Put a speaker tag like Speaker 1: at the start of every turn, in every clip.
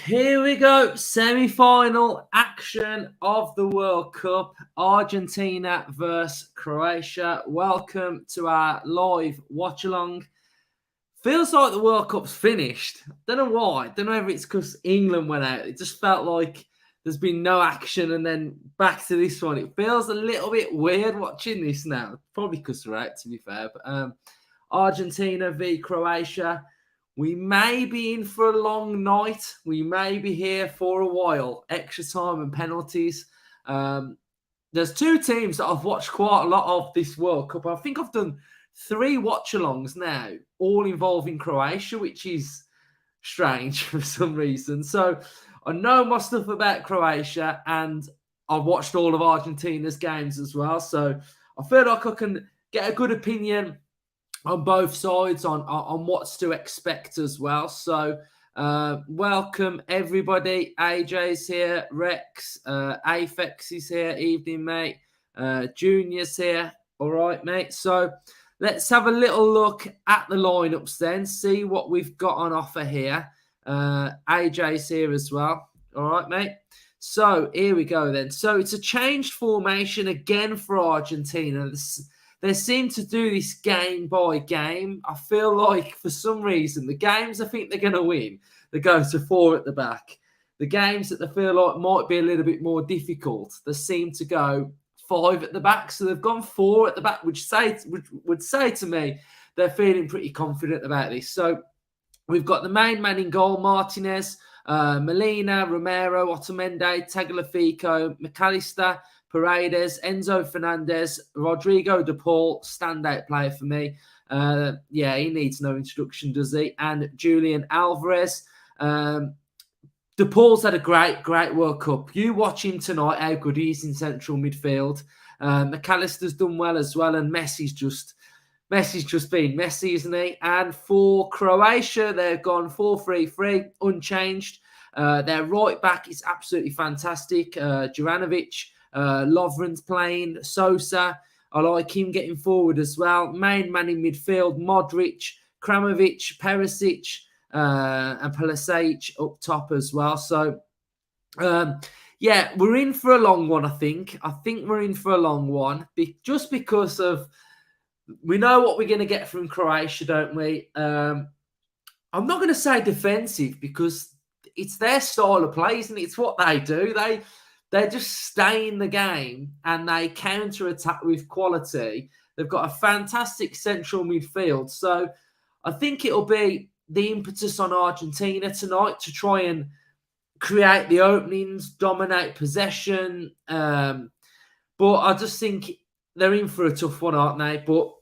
Speaker 1: Here we go. Semi-final action of the World Cup. Argentina versus Croatia. Welcome to our live watch-along. Feels like the World Cup's finished. Don't know why. Don't know if it's because England went out. It just felt like there's been no action and then back to this one. It feels a little bit weird watching this now. Probably because we're out, to be fair. But Argentina v Croatia. We may be in for a long night. We may be here for a while. Extra time and penalties. There's two teams that I've watched quite a lot of this World Cup. I think I've done 3 watch-alongs now, all involving Croatia, which is strange for some reason. So I know my stuff about Croatia, and I've watched all of Argentina's games as well. So I feel like I can get a good opinion on both sides on what's to expect as well. So welcome everybody. AJ's here, Rex, Afex is here, evening mate, Junior's here. All right mate, so let's have a little look at the lineups then, see what we've got on offer here. AJ's here as well. All right mate, so here we go then. So it's a changed formation again for Argentina. They seem to do this game by game. I feel like for some reason, the games I think they're going to win, they go to 4 at the back. The games that they feel like might be a little bit more difficult, they seem to go 5 at the back. So they've gone 4 at the back, which would say to me they're feeling pretty confident about this. So we've got the main man in goal, Martinez, Molina, Romero, Otamendi, Tagliafico, McAllister, Paredes, Enzo Fernandez, Rodrigo De Paul, standout player for me. He needs no introduction, does he? And Julian Alvarez. De Paul's had a great World Cup. You watch him tonight, how good he is in central midfield. McAllister's done well as well, and Messi's just been Messi, isn't he? And for Croatia, they've gone 4-3-3, unchanged. Their right back is absolutely fantastic. Juranovic. Lovren's playing, Sosa, I like him getting forward as well. Main man in midfield, Modric, Kramovic, Perisic, and Pulisic up top as well. So, we're in for a long one, I think. I think we're in for a long one, just because of we know what we're going to get from Croatia, don't we? I'm not going to say defensive because it's their style of play, isn't it? It's what they do. They just stay in the game and they counter-attack with quality. They've got a fantastic central midfield. So I think it'll be the impetus on Argentina tonight to try and create the openings, dominate possession. But I just think they're in for a tough one, aren't they? But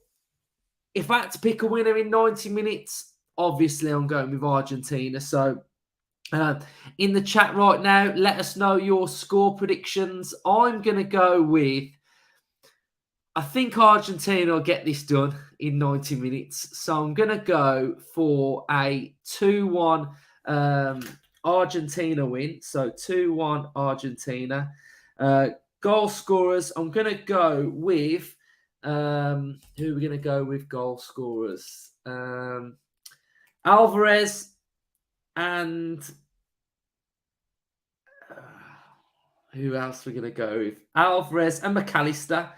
Speaker 1: if I had to pick a winner in 90 minutes, obviously I'm going with Argentina. So in the chat right now, let us know your score predictions. I'm going to go with, I think Argentina will get this done in 90 minutes. So I'm going to go for a 2-1 Argentina win. So 2-1 Argentina. Goal scorers, I'm going to go with, who are we going to go with goal scorers? Alvarez and who else we're going to go with? Alvarez and McAllister.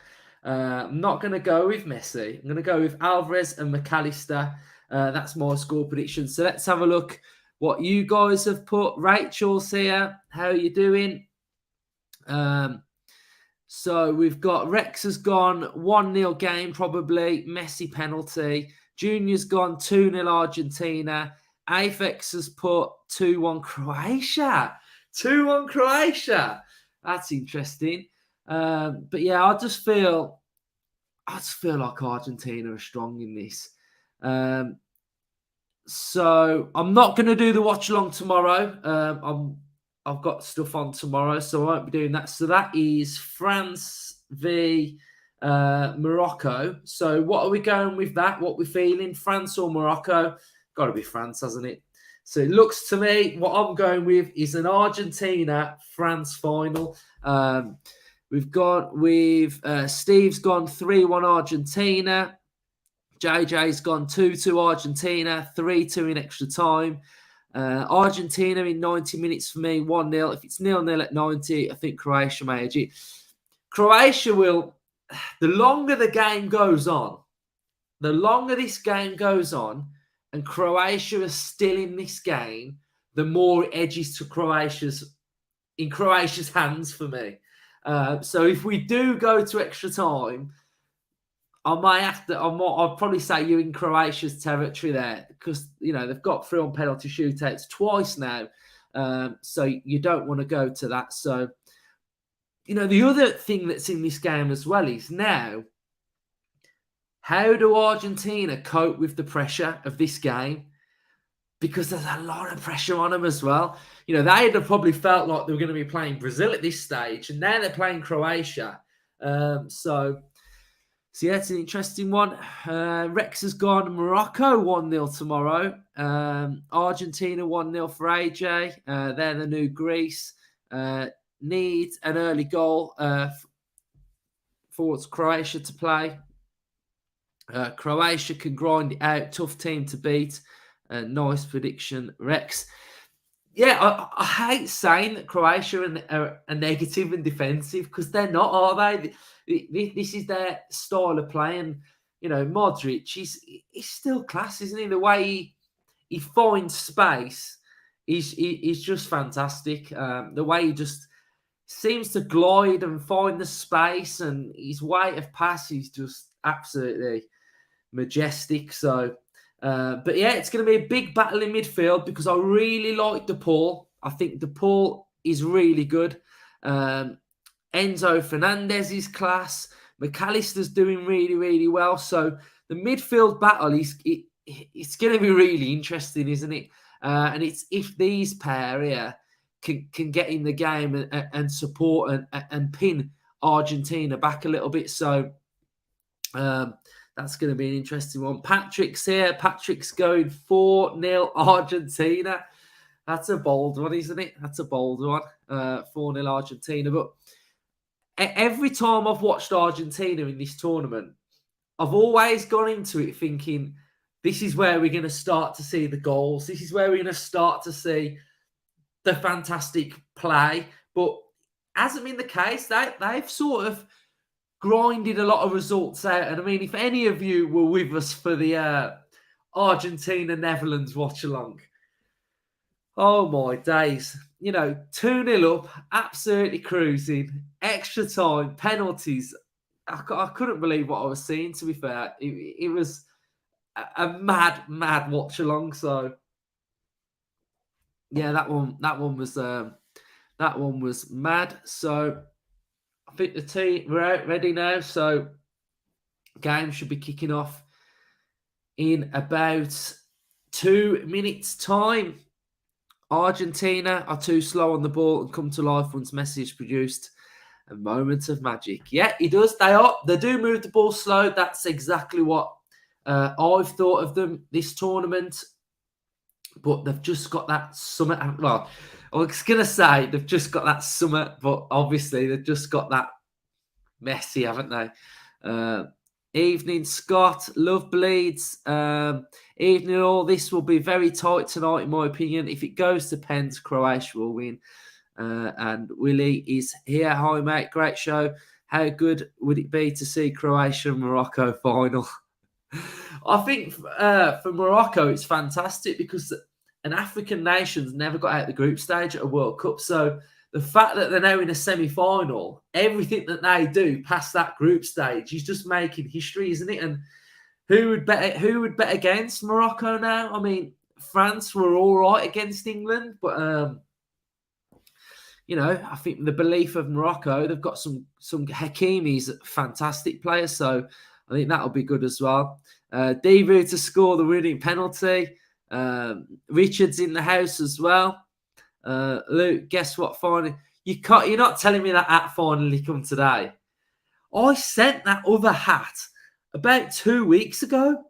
Speaker 1: I'm not going to go with Messi. I'm going to go with Alvarez and McAllister. That's my score prediction. So let's have a look what you guys have put. Rachel's here. How are you doing? So we've got Rex has gone 1-0 game, probably. Messi penalty. Junior's gone 2-0 Argentina. Afex has put 2-1 Croatia. 2-1 Croatia. That's interesting. But yeah, I just feel like Argentina are strong in this. So I'm not going to do the watch along tomorrow. I've got stuff on tomorrow, so I won't be doing that. So that is France v Morocco. So what are we going with that? What we're feeling? France or Morocco? Got to be France, hasn't it? So it looks to me, what I'm going with is an Argentina-France final. We've gone with Steve's gone 3-1 Argentina. JJ's gone 2-2 Argentina, 3-2 in extra time. Argentina in 90 minutes for me, 1-0. If it's 0-0 at 90, I think Croatia may edge it. Croatia will, the longer the game goes on, the longer this game goes on, and Croatia is still in this game, the more it edges to Croatia's hands for me. So if we do go to extra time, I'll probably say you're in Croatia's territory there, because they've got through on penalty shootouts twice now, so you don't want to go to that. So the other thing that's in this game as well is now, how do Argentina cope with the pressure of this game? Because there's a lot of pressure on them as well. They'd have probably felt like they were going to be playing Brazil at this stage, and now they're playing Croatia. So yeah, it's an interesting one. Rex has gone Morocco 1-0 tomorrow. Argentina 1-0 for AJ. They're the new Greece. Need an early goal for Croatia to play. Croatia can grind it out. Tough team to beat. Nice prediction, Rex. Yeah, I hate saying that Croatia are negative and defensive, because they're not, are they? This is their style of playing. Modric, he's still class, isn't he? The way he finds space is just fantastic. The way he just seems to glide and find the space, and his weight of pass is just absolutely majestic. So, but yeah, it's going to be a big battle in midfield, because I really like DePaul. I think DePaul is really good. Enzo Fernandez is class. McAllister's doing really, really well. So the midfield battle it's going to be really interesting, isn't it? And it's if these pair here can get in the game and support and pin Argentina back a little bit. So that's going to be an interesting one. Patrick's here. Patrick's going 4-0 Argentina. That's a bold one, isn't it? That's a bold one. 4-0 Argentina. But every time I've watched Argentina in this tournament, I've always gone into it thinking, this is where we're going to start to see the goals. This is where we're going to start to see the fantastic play. But hasn't been the case. They've sort of grinded a lot of results out. And I mean, if any of you were with us for the Argentina-Netherlands watch-along, oh my days. 2-0 up, absolutely cruising, extra time, penalties. I couldn't believe what I was seeing, to be fair. It was a mad watch-along. So, yeah, that one was mad. So, I think the team, we're out ready now. So, game should be kicking off in about 2 minutes' time. Argentina are too slow on the ball and come to life once Messi is produced. A moment of magic. Yeah, he does. They do move the ball slow. That's exactly what I've thought of them this tournament. But they've just got that summer. Well, I was going to say they've just got that summer, but obviously they've just got that Messi, haven't they? Evening, Scott. Love bleeds. Evening, all. This will be very tight tonight, in my opinion. If it goes to pens, Croatia will win. And Willie is here. Hi, mate. Great show. How good would it be to see Croatia and Morocco final? I think for Morocco, it's fantastic, because an African nation's never got out of the group stage at a World Cup. So the fact that they're now in a semi-final, everything that they do past that group stage is just making history, isn't it? And who would bet against Morocco now? I mean, France were all right against England, but I think the belief of Morocco, they've got some Hakimi's fantastic players, so I think that'll be good as well. Divu to score the winning penalty. Richard's in the house as well. Luke, guess what? Finally, you're not telling me that hat finally come today. I sent that other hat about 2 weeks ago.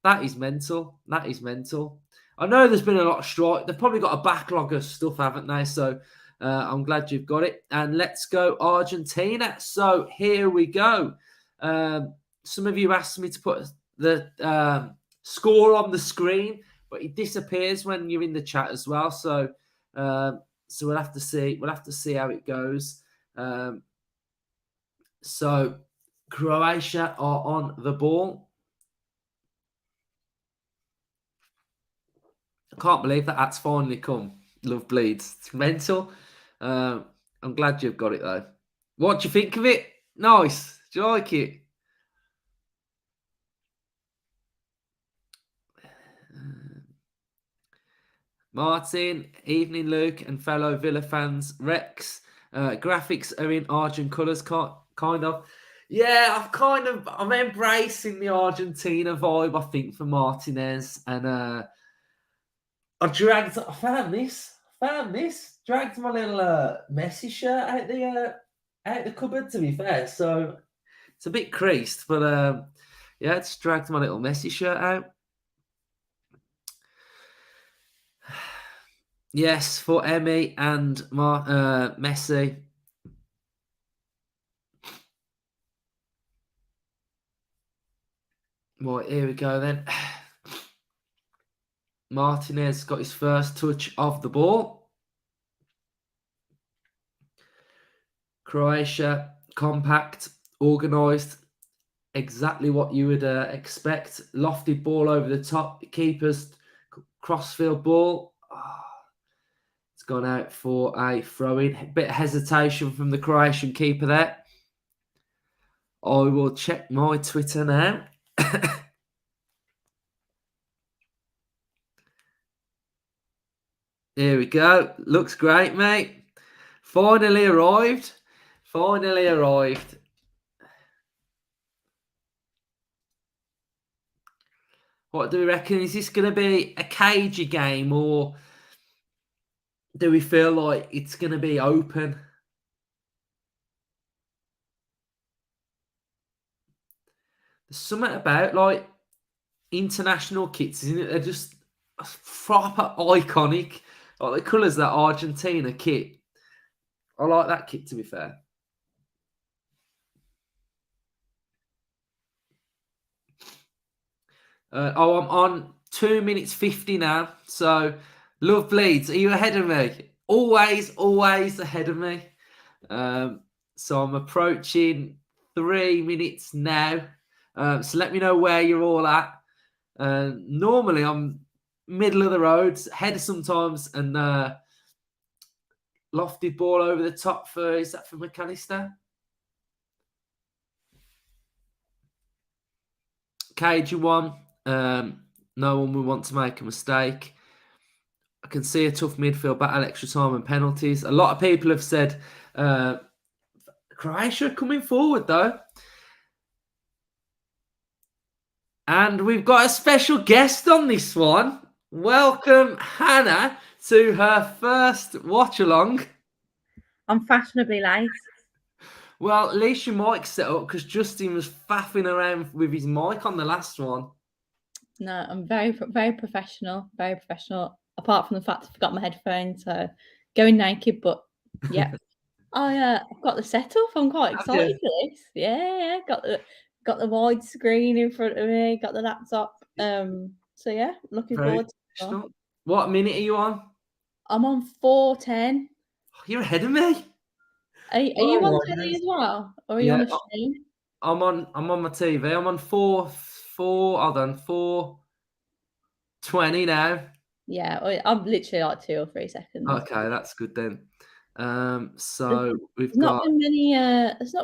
Speaker 1: That is mental. I know there's been a lot of strike. They've probably got a backlog of stuff, haven't they? So I'm glad you've got it. And let's go Argentina. So here we go. Some of you asked me to put the score on the screen, but it disappears when you're in the chat as well. So we'll have to see. We'll have to see how it goes. So Croatia are on the ball. I can't believe that's finally come. Love bleeds. It's mental. I'm glad you've got it though. What do you think of it? Nice. Do you like it? Martin, evening Luke and fellow Villa fans. Rex, graphics are in Argent colours, kind of. Yeah, I'm embracing the Argentina vibe, I think, for Martinez. And I found this. Dragged my little Messi shirt out the cupboard, to be fair. So it's a bit creased, but yeah, it's dragged my little Messi shirt out. Yes, for Emmy and Messi. Right, here we go then. Martinez got his first touch of the ball. Croatia, compact, organised, exactly what you would expect. Lofted ball over the top. Keeper's crossfield ball. It's gone out for a throw-in. Bit of hesitation from the Croatian keeper there. I will check my Twitter now. Here we go. Looks great, mate. Finally arrived. What do we reckon? Is this going to be a cagey game, or do we feel like it's going to be open? There's something about like international kits, isn't it? They're just proper iconic. Like the colours that Argentina kit. I like that kit, to be fair. I'm on 2 minutes 50 now. So, Love Bleeds, are you ahead of me? Always ahead of me. So I'm approaching 3 minutes now. So let me know where you're all at. Normally I'm middle of the roads, head sometimes, and lofted ball over the top is that for McAllister? Cagey one. No one would want to make a mistake. I can see a tough midfield battle, extra time and penalties. A lot of people have said Croatia coming forward though. And we've got a special guest on this one. Welcome Hannah to her first watch-along.
Speaker 2: I'm fashionably late.
Speaker 1: Well, at least your mic's set up because Justin was faffing around with his mic on the last one.
Speaker 2: No, I'm very professional. Very professional. Apart from the fact I forgot my headphones, so going naked. But yeah, I've got the setup. I'm quite excited for this. Yeah, got the wide screen in front of me. Got the laptop. So yeah, looking forward to it.
Speaker 1: What minute are you on?
Speaker 2: I'm on 4:10.
Speaker 1: Oh, you're ahead of me.
Speaker 2: Are you on telly as well, or are you on a stream?
Speaker 1: I'm on my TV. I'm on 4:20 now.
Speaker 2: Yeah, I'm literally like 2 or 3 seconds.
Speaker 1: Okay, that's good then. So
Speaker 2: there's not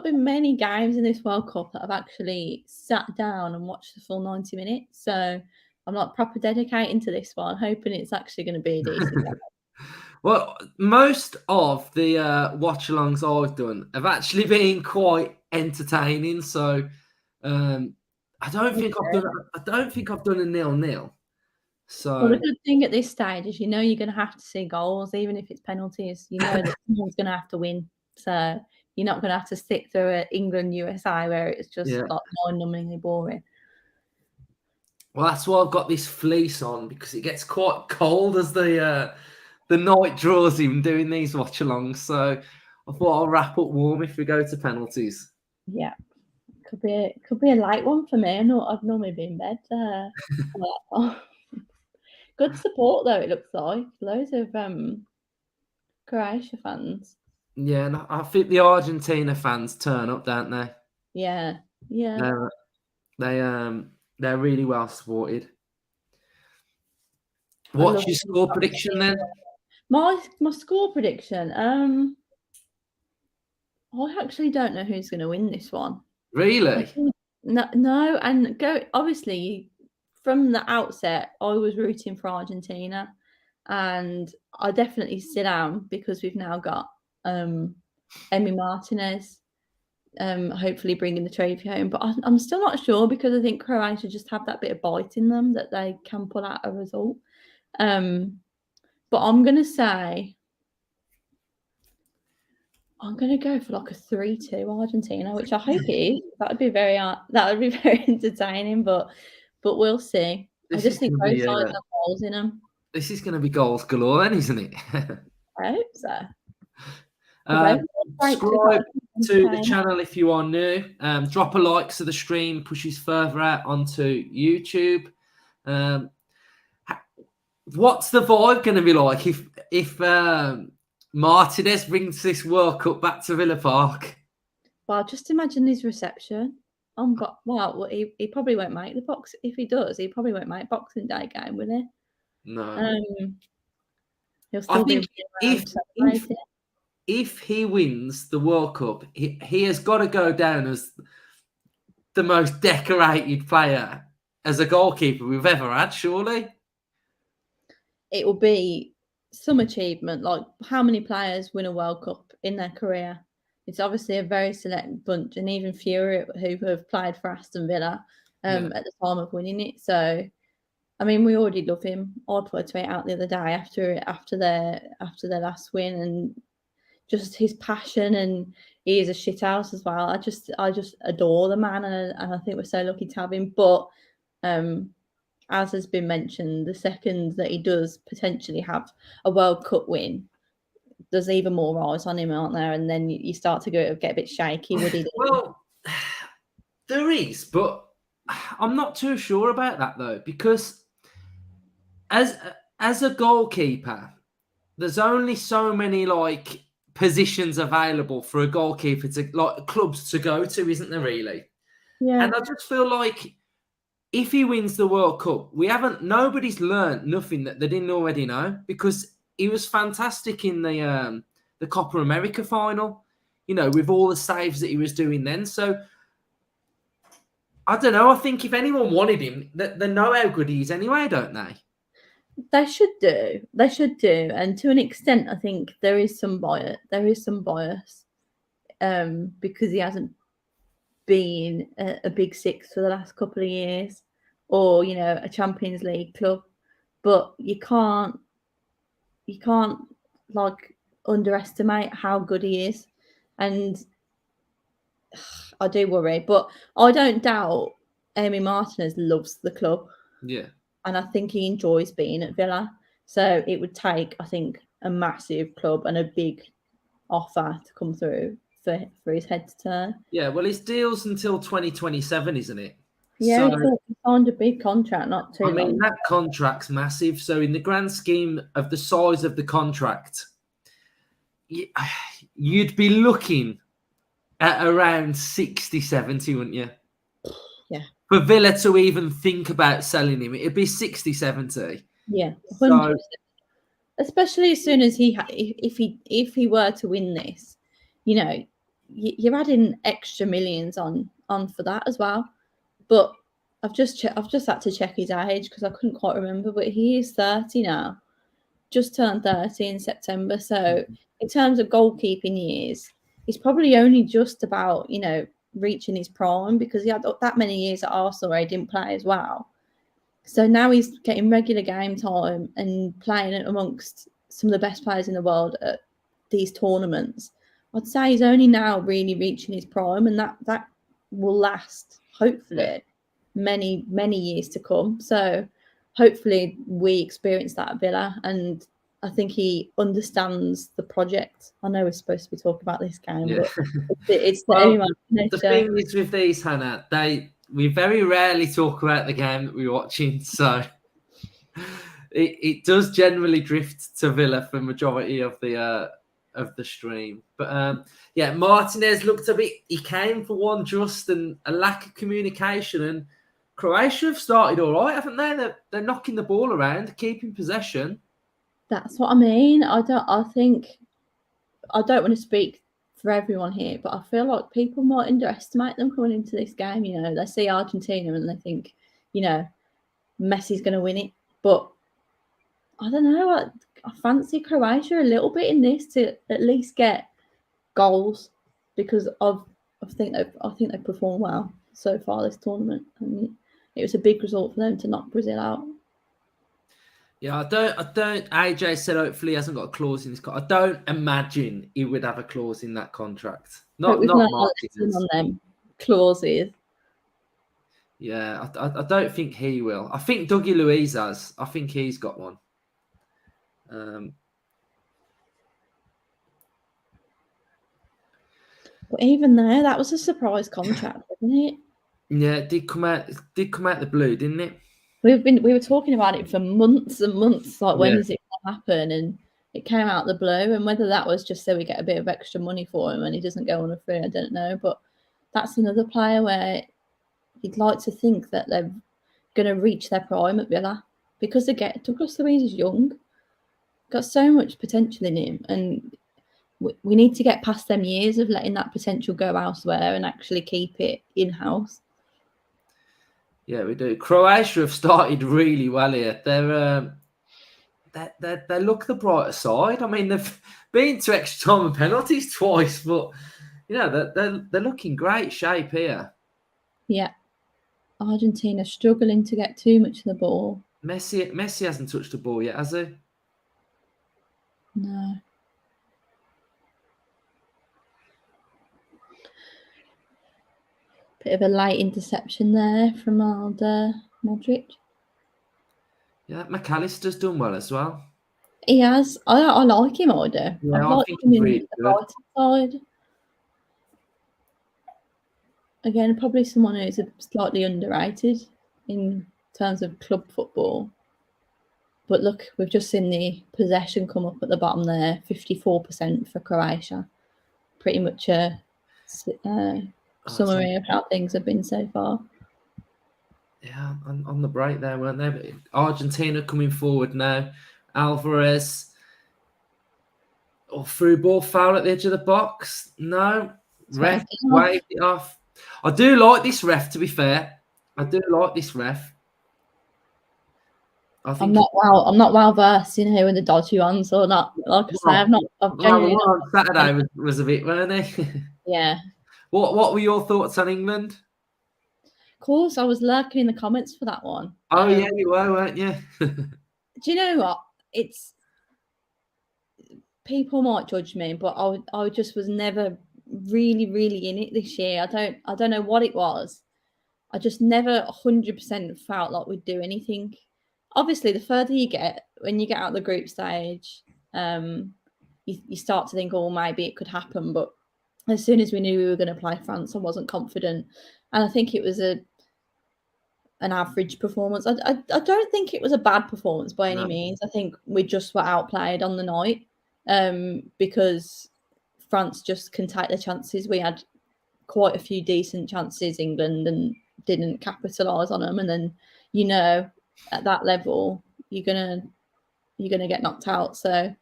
Speaker 2: been many games in this World Cup that I've actually sat down and watched the full 90 minutes. So I'm not proper dedicating to this one, hoping it's actually going to be a decent game.
Speaker 1: Well, most of the watch-alongs I've done have actually been quite entertaining. So I don't think I've done a 0-0. So
Speaker 2: well, the good thing at this stage is you're going to have to see goals, even if it's penalties. You know that someone's going to have to win. So you're not going to have to stick through an England-USA where it's just like mind-numbingly boring.
Speaker 1: Well, that's why I've got this fleece on, because it gets quite cold as the the night draws him doing these watch-alongs. So I thought I'll wrap up warm if we go to penalties.
Speaker 2: Yeah, could be a light one for me. I know I've normally been in bed. Good support though. It looks like loads of Croatia fans.
Speaker 1: Yeah, and I think the Argentina fans turn up, don't they?
Speaker 2: Yeah, yeah.
Speaker 1: They're really well supported.
Speaker 2: I love
Speaker 1: What's your score prediction then?
Speaker 2: My score prediction. I actually don't know who's going to win this one.
Speaker 1: Really?
Speaker 2: No, and obviously from the outset, I was rooting for Argentina, and I definitely still am because we've now got Emiliano Martinez, hopefully bringing the trophy home. But I'm still not sure because I think Croatia just have that bit of bite in them that they can pull out a result. But I'm gonna say I'm gonna go for like a 3-2 Argentina, which I hope it is. That would be very entertaining, but we'll see. I just think both sides have goals in them.
Speaker 1: This is going to be goals galore, then, isn't it?
Speaker 2: I hope so.
Speaker 1: Subscribe to the channel if you are new. Drop a like so the stream pushes further out onto YouTube. What's the vibe going to be like if Martinez brings this World Cup back to Villa Park?
Speaker 2: Well, just imagine his reception. Well, he probably won't make the box. If he does, he probably won't make Boxing Day game, will he?
Speaker 1: No.
Speaker 2: He'll still be
Speaker 1: if he wins the World Cup, he has got to go down as the most decorated player as a goalkeeper we've ever had, surely.
Speaker 2: It will be some achievement. Like, how many players win a World Cup in their career? It's obviously a very select bunch, and even fewer who have played for Aston Villa at the time of winning it. So, I mean, we already love him. I put a tweet out the other day after their last win, and just his passion, and he is a shithouse as well. I just adore the man, and I think we're so lucky to have him. But as has been mentioned, the second that he does potentially have a World Cup win, there's even more eyes on him, aren't there? And then you start to get a bit shaky. Would he?
Speaker 1: Well, there is, but I'm not too sure about that though, because as a goalkeeper, there's only so many like positions available for a goalkeeper to like clubs to go to, isn't there? Really?
Speaker 2: Yeah.
Speaker 1: And I just feel like if he wins the World Cup, nobody's learned nothing that they didn't already know, because he was fantastic in the Copa America final, with all the saves that he was doing then. So I don't know. I think if anyone wanted him, they know how good he is anyway, don't they?
Speaker 2: They should do. And to an extent, I think there is some bias. Because he hasn't been a big six for the last couple of years, or a Champions League club. But you can't like underestimate how good he is, and I do worry. But I don't doubt Amy Martinez loves the club.
Speaker 1: Yeah.
Speaker 2: And I think he enjoys being at Villa. So it would take, I think, a massive club and a big offer to come through for his head to turn.
Speaker 1: Yeah, well, his deal's until 2027, isn't it?
Speaker 2: Yeah, so, he signed a big contract not too long.
Speaker 1: I mean, that contract's massive. So in the grand scheme of the size of the contract, you'd be looking at around 60, 70, wouldn't you?
Speaker 2: Yeah.
Speaker 1: For Villa to even think about selling him, it'd be 60, 70.
Speaker 2: Yeah, 100%. Especially as soon as if he were to win this, you're adding extra millions on for that as well. But I've just had to check his age because I couldn't quite remember, but he is 30 now. Just turned 30 in September. So in terms of goalkeeping years, he's probably only just about, reaching his prime, because he had that many years at Arsenal where he didn't play as well. So now he's getting regular game time and playing amongst some of the best players in the world at these tournaments. I'd say he's only now really reaching his prime, and that will last, hopefully, many, many years to come. So hopefully we experience that at Villa, and I think he understands the project. I know we're supposed to be talking about this game, but it's the
Speaker 1: Well,
Speaker 2: Emiliano
Speaker 1: the
Speaker 2: show.
Speaker 1: thing is with these, Hannah, we very rarely talk about the game that we're watching, so it does generally drift to Villa for majority of the stream. But yeah, Martinez looked a bit. He came for one just and a lack of communication. And Croatia have started all right, haven't they? They're knocking the ball around, keeping possession.
Speaker 2: That's what I mean. I don't want to speak for everyone here, but I feel like people might underestimate them coming into this game. You know, they see Argentina and they think, you know, Messi's going to win it. But I don't know. I fancy Croatia a little bit in this to at least get goals because I think they've performed well so far this tournament. I mean, it was a big result for them to knock Brazil out.
Speaker 1: Yeah, I don't. AJ said hopefully he hasn't got a clause in his contract. I don't imagine he would have a clause in that contract. Not Martinez.
Speaker 2: On them clauses.
Speaker 1: Yeah, I don't think he will. I think Dougie Luiz has. I think he's got one.
Speaker 2: But even there, that was a surprise contract, wasn't it?
Speaker 1: Yeah, it did come out the blue, didn't it?
Speaker 2: We were talking about it for months and months. Like, when is it going to happen? And it came out the blue. And whether that was just so we get a bit of extra money for him and he doesn't go on a free, I don't know. But that's another player where you'd like to think that they're going to reach their prime at Villa because Douglas Luiz is young, got so much potential in him, and we need to get past them years of letting that potential go elsewhere and actually keep it in house.
Speaker 1: Yeah, we do. Croatia have started really well here. They look the brighter side. I mean, they've been to extra time and penalties twice, but you know they're looking great shape here.
Speaker 2: Yeah, Argentina struggling to get too much of the ball.
Speaker 1: Messi hasn't touched the ball yet, has he?
Speaker 2: No. Bit of a late interception there from Modric.
Speaker 1: Yeah, McAllister's done well as well.
Speaker 2: He has. I like him, I do.
Speaker 1: Yeah,
Speaker 2: I like him in the right side. Again, probably someone who's slightly underrated in terms of club football. But look, we've just seen the possession come up at the bottom there, 54% for Croatia. Pretty much a summary of how things have been so far.
Speaker 1: Yeah, on the break there, weren't they? But Argentina coming forward now. Alvarez. Through ball, foul at the edge of the box. No. Ref waved it off. I do like this ref, to be fair. I do like this ref.
Speaker 2: I'm not well versed in who in the dodgy ones or not. Like I say, I've genuinely not.
Speaker 1: On Saturday was a bit, weren't they?
Speaker 2: Yeah.
Speaker 1: What were your thoughts on England?
Speaker 2: Of course, I was lurking in the comments for that one.
Speaker 1: Oh yeah, you were, weren't you?
Speaker 2: Do you know what? It's people might judge me, but I just was never really in it this year. I don't know what it was. I just never 100% felt like we'd do anything. Obviously, the further you get, when you get out of the group stage, you start to think, oh, maybe it could happen. But as soon as we knew we were going to play France, I wasn't confident. And I think it was an average performance. I don't think it was a bad performance by any means. I think we just were outplayed on the night because France just can take the chances. We had quite a few decent chances, England, and didn't capitalise on them. And then, you know, at that level, you're gonna get knocked out. So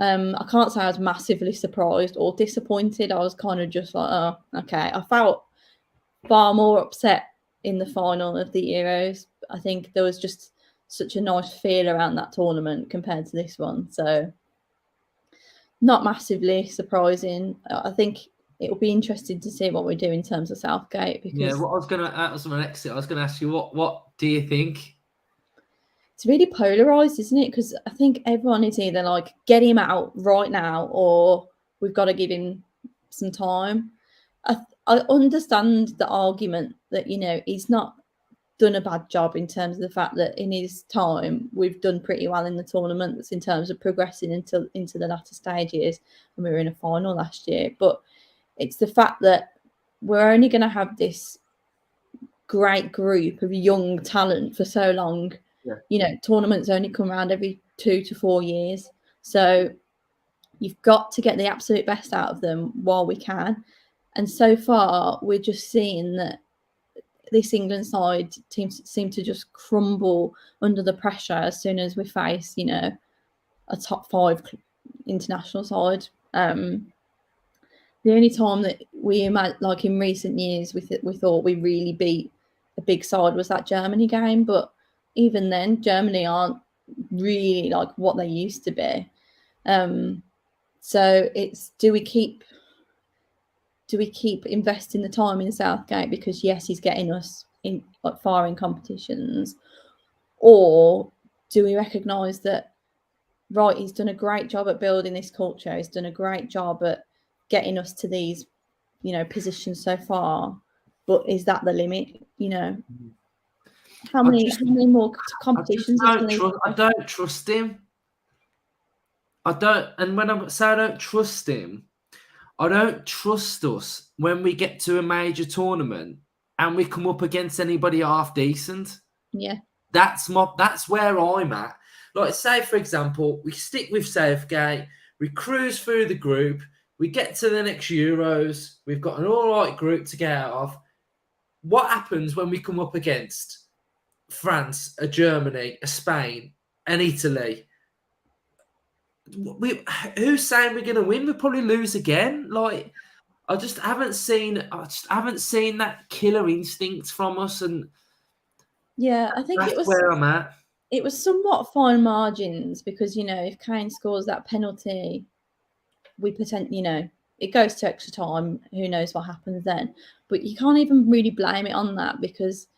Speaker 2: I can't say I was massively surprised or disappointed. I was kind of just like, oh, okay. I felt far more upset in the final of the Euros. I think there was just such a nice feel around that tournament compared to this one. So not massively surprising. I think it will be interesting to see what we do in terms of Southgate. Because
Speaker 1: yeah, what I was going to ask you, what do you think?
Speaker 2: It's really polarised, isn't it? Because I think everyone is either like, get him out right now, or we've got to give him some time. I understand the argument that, you know, he's not done a bad job in terms of the fact that in his time we've done pretty well in the tournaments in terms of progressing into the latter stages, and we were in a final last year. But it's the fact that we're only going to have this great group of young talent for so long. Tournaments only come around every 2 to 4 years, so you've got to get the absolute best out of them while we can. And so far we're just seeing that this England side seem to just crumble under the pressure as soon as we face, a top 5 international side. The only time that we, like in recent years, we thought we really beat a big side was that Germany game. But even then, Germany aren't really like what they used to be. So it's do we keep investing the time in Southgate because yes, he's getting us in far in competitions, or do we recognise that right, he's done a great job at building this culture, he's done a great job at getting us to these positions so far, but is that the limit? How many more competitions
Speaker 1: I don't trust him. And when I say I don't trust him, I don't trust us when we get to a major tournament and we come up against anybody half decent.
Speaker 2: Yeah.
Speaker 1: That's where I'm at. Like, say, for example, we stick with Southgate, we cruise through the group, we get to the next Euros, we've got an all right group to get out of. What happens when we come up against France, a Germany, a Spain, and Italy? Who's saying we're going to win? We'll probably lose again. Like, I just haven't seen that killer instinct from us, and
Speaker 2: yeah, I think
Speaker 1: that's where I'm at.
Speaker 2: It was somewhat fine margins because if Kane scores that penalty, we it goes to extra time. Who knows what happens then? But you can't even really blame it on that because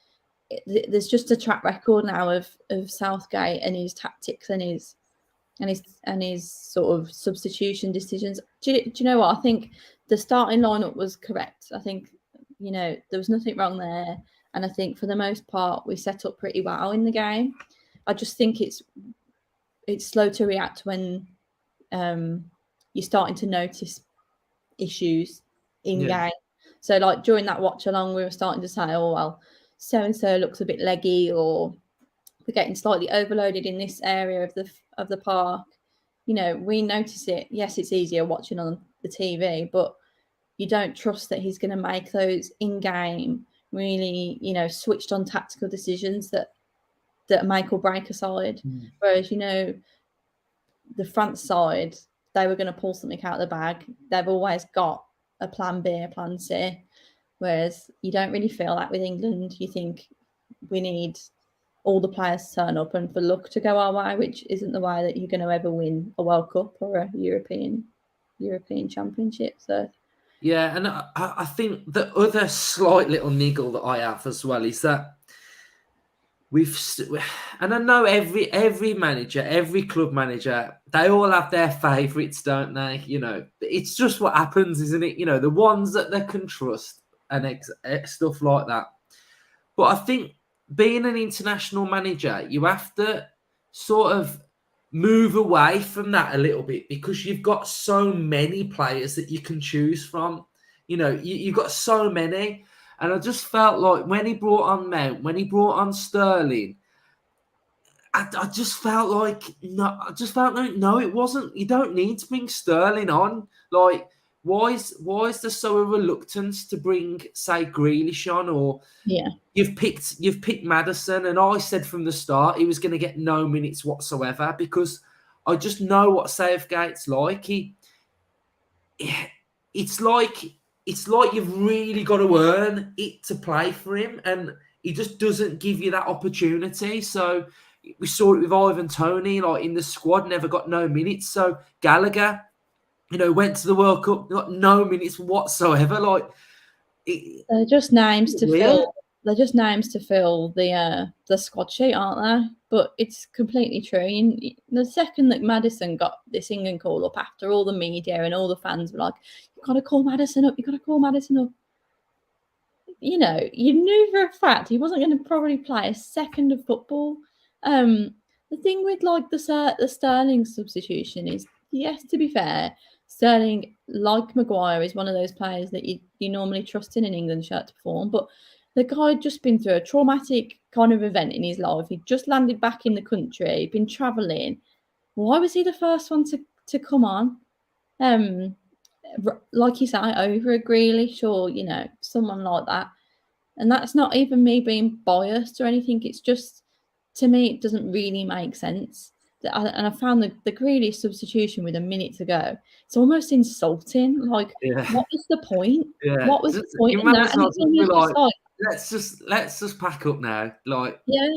Speaker 2: there's just a track record now of Southgate and his tactics and his sort of substitution decisions. Do you know what? I think the starting lineup was correct. I think there was nothing wrong there, and I think for the most part we set up pretty well in the game. I just think it's slow to react when you're starting to notice issues in game. So like during that watch along, we were starting to say, oh well, so and so looks a bit leggy, or we're getting slightly overloaded in this area of the park. We notice it. Yes, it's easier watching on the TV, but you don't trust that he's going to make those in-game really, switched on tactical decisions that make or break a side. Whereas, the France side, they were going to pull something out of the bag. They've always got a plan B, a plan C. Whereas you don't really feel that with England. You think we need all the players to turn up and for luck to go our way, which isn't the way that you're going to ever win a World Cup or a European Championship. So
Speaker 1: yeah, and I think the other slight little niggle that I have as well is that and I know every manager, every club manager, they all have their favourites, don't they? It's just what happens, isn't it? The ones that they can trust and stuff like that. But I think being an international manager, you have to sort of move away from that a little bit because you've got so many players that you can choose from. You've got so many. And I just felt like when he brought on Mount, when he brought on Sterling, I just felt like no, it wasn't. You don't need to bring Sterling on. Like, why is there so a reluctance to bring, say, Grealish on? Or you've picked Maddison, and I said from the start he was going to get no minutes whatsoever because I just know what Southgate's like. It's like you've really got to earn it to play for him, and he just doesn't give you that opportunity. So we saw it with Ivan Toney, like in the squad, never got no minutes. So Gallagher, went to the World Cup, got no minutes whatsoever. Like,
Speaker 2: they're just names to fill. They're just names to fill the squad sheet, aren't they? But it's completely true. The second that Maddison got this England call up, after all the media and all the fans were like, "You've got to call Maddison up. You've got to call Maddison up." you knew for a fact he wasn't going to probably play a second of football. The thing with like the Sterling substitution is, yes, to be fair, Sterling, like Maguire, is one of those players that you normally trust in an England shirt to perform. But the guy had just been through a traumatic kind of event in his life. He'd just landed back in the country, been travelling. Why was he the first one to come on? Like you say, over a Grealish or someone like that. And that's not even me being biased or anything. It's just, to me, it doesn't really make sense. And I found the Grealish substitution with a minute to go. It's almost insulting. Like, what was the point?
Speaker 1: Yeah.
Speaker 2: What was the point in that? And it's almost like,
Speaker 1: let's just pack up now. Like,
Speaker 2: yeah,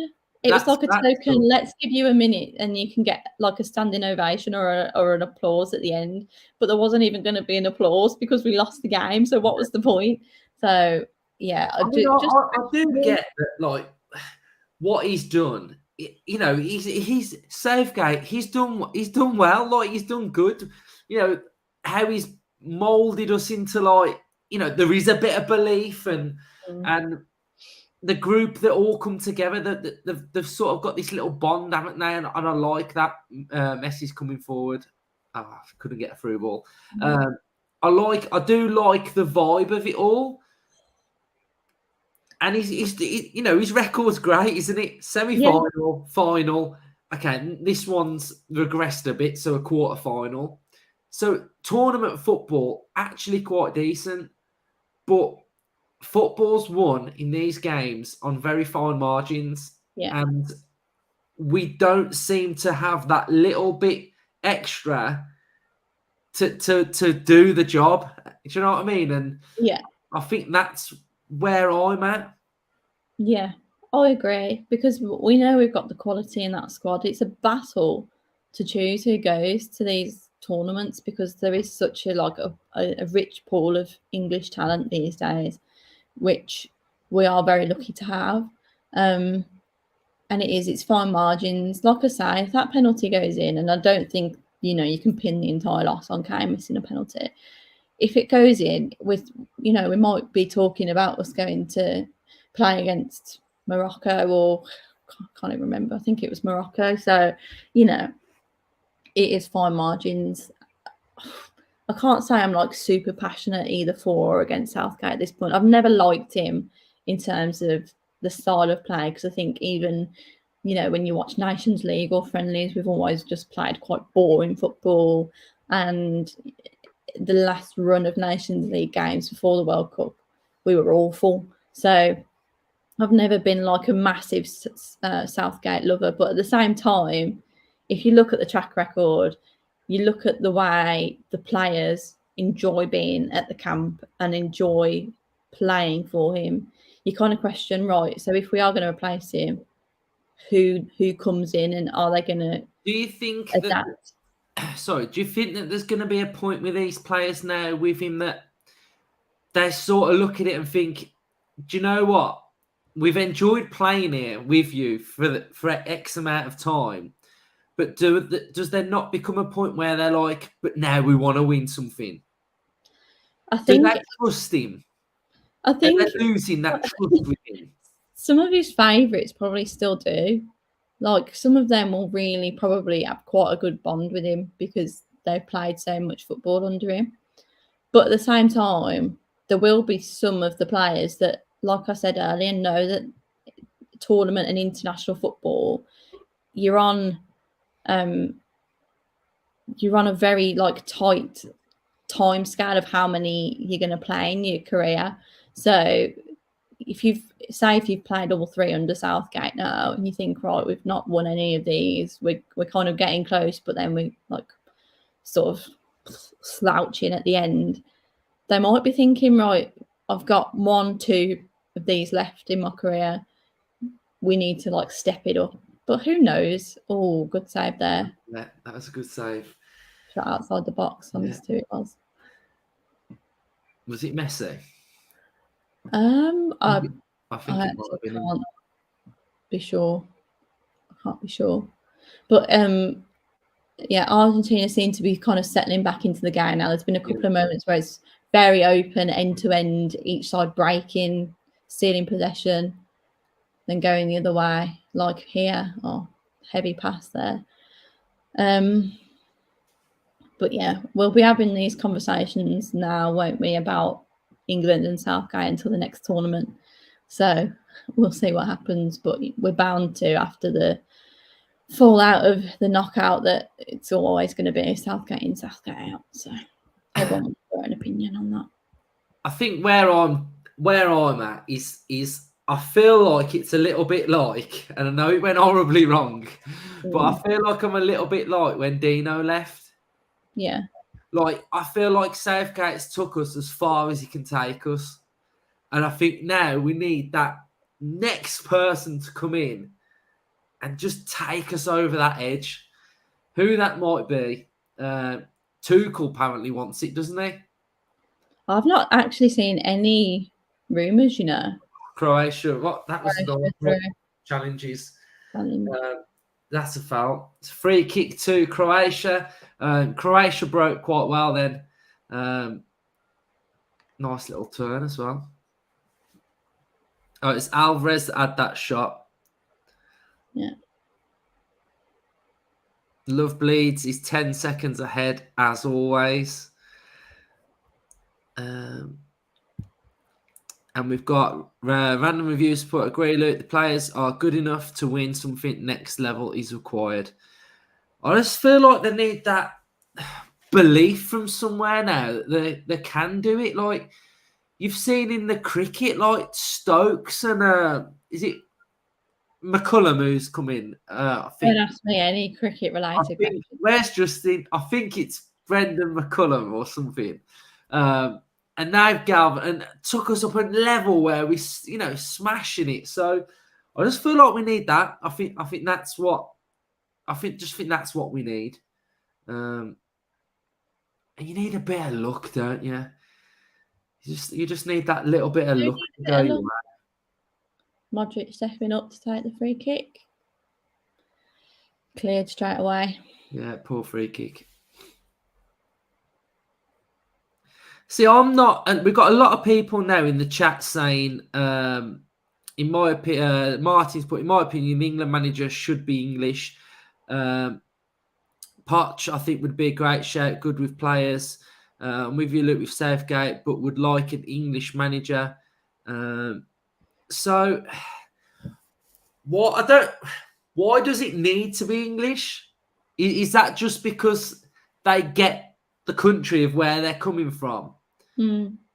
Speaker 2: it was like a token. Let's give you a minute, and you can get like a standing ovation or an applause at the end. But there wasn't even going to be an applause because we lost the game. So what was the point? So yeah, I
Speaker 1: do get that. Like, what he's done, he's Southgate. He's done well. Like, he's done good. How he's molded us into, like, there is a bit of belief and the group that all come together, that they've sort of got this little bond, haven't they? And I like that. Messi's coming forward. Oh, I couldn't get a through ball. I do like the vibe of it all. And his record's great, isn't it? Semi-final, final. Okay, this one's regressed a bit, so a quarter-final. So tournament football, actually quite decent. But football's won in these games on very fine margins.
Speaker 2: Yeah.
Speaker 1: And we don't seem to have that little bit extra to do the job. Do you know what I mean? And
Speaker 2: yeah,
Speaker 1: I think that's where I'm at.
Speaker 2: Yeah, I agree, because we know we've got the quality in that squad. It's a battle to choose who goes to these tournaments because there is such a rich pool of English talent these days, which we are very lucky to have. And it's fine margins. Like I say, if that penalty goes in, and I don't think you can pin the entire loss on Kane missing a penalty. If it goes in, we might be talking about us going to play against Morocco, or I can't even remember. I think it was Morocco. So, it is fine margins. I can't say I'm like super passionate either for or against Southgate at this point. I've never liked him in terms of the style of play, because I think even, when you watch Nations League or friendlies, we've always just played quite boring football. And the last run of Nations League games before the World Cup, we were awful. So I've never been like a massive Southgate lover, but at the same time, if you look at the track record, you look at the way the players enjoy being at the camp and enjoy playing for him, you kind of question, right, so if we are going to replace him, who comes in, and are they going to adapt?
Speaker 1: Do you think that there's going to be a point with these players now with him that they sort of look at it and think, do you know what? We've enjoyed playing here with you for X amount of time, but does there not become a point where they're like, but now we want to win something?
Speaker 2: I think.
Speaker 1: Do they trust him?
Speaker 2: I think
Speaker 1: they're losing that trust with him.
Speaker 2: Some of his favourites probably still do. Like, some of them will really probably have quite a good bond with him because they've played so much football under him. But at the same time, there will be some of the players that, like I said earlier, know that tournament and international football, you're on a very like tight time scale of how many you're going to play in your career. So if you've played all three under Southgate now, and you think, right, we've not won any of these, we're kind of getting close, but then we like sort of slouching at the end, they might be thinking, right, I've got 1-2 of these left in my career, we need to like step it up. But who knows? Oh, good save there.
Speaker 1: Yeah, that was a good save.
Speaker 2: Shot outside the box on this too, it was.
Speaker 1: Was it Messi?
Speaker 2: I
Speaker 1: think it might have been.
Speaker 2: Can't be sure. I can't be sure. But yeah, Argentina seem to be kind of settling back into the game now. There's been a couple of moments where it's very open, end to end, each side breaking, stealing possession, then going the other way, like here, or heavy pass there. But yeah, we'll be having these conversations now, won't we, about England and Southgate until the next tournament. So we'll see what happens, but we're bound to, after the fallout of the knockout, that it's always going to be Southgate in, Southgate out. So everyone will have their own opinion on that.
Speaker 1: I think where I'm at is I feel like it's a little bit like, and I know it went horribly wrong, but I feel like I'm a little bit like when Dino left.
Speaker 2: Yeah.
Speaker 1: Like, I feel like Southgate's took us as far as he can take us. And I think now we need that next person to come in and just take us over that edge. Who that might be. Tuchel apparently wants it, doesn't he?
Speaker 2: I've not actually seen any rumours, you know.
Speaker 1: Croatia, what? That was the challenges.
Speaker 2: Challenge.
Speaker 1: That's a foul. It's a free kick to Croatia. Croatia broke quite well then. Nice little turn as well. Oh, it's Alvarez that had that shot.
Speaker 2: Yeah.
Speaker 1: Love bleeds. He's 10 seconds ahead, as always. And we've got random review support. Agree, Luke. The players are good enough to win something next level is required. I just feel like they need that belief from somewhere now that they can do it. Like you've seen in the cricket, like Stokes and is it McCullum who's come in? I think.
Speaker 2: Don't ask me any cricket related questions.
Speaker 1: Where's Justin? I think it's Brendan McCullum or something. And now Galvin and took us up a level where we, smashing it. So I just feel like we need that. I think that's what that's what we need. And you need a bit of luck, don't you? You just need that little bit of luck to go your way.
Speaker 2: Modric stepping up to take the free kick. Cleared straight away.
Speaker 1: Yeah, poor free kick. See, I'm not, and we've got a lot of people now in the chat saying, in my opinion, Martin's put, in my opinion, the England manager should be English. Poch, I think, would be a great shout, good with players. I'm with you, Luke, with Southgate, but would like an English manager. So, why does it need to be English? Is that just because they get the country of where they're coming from?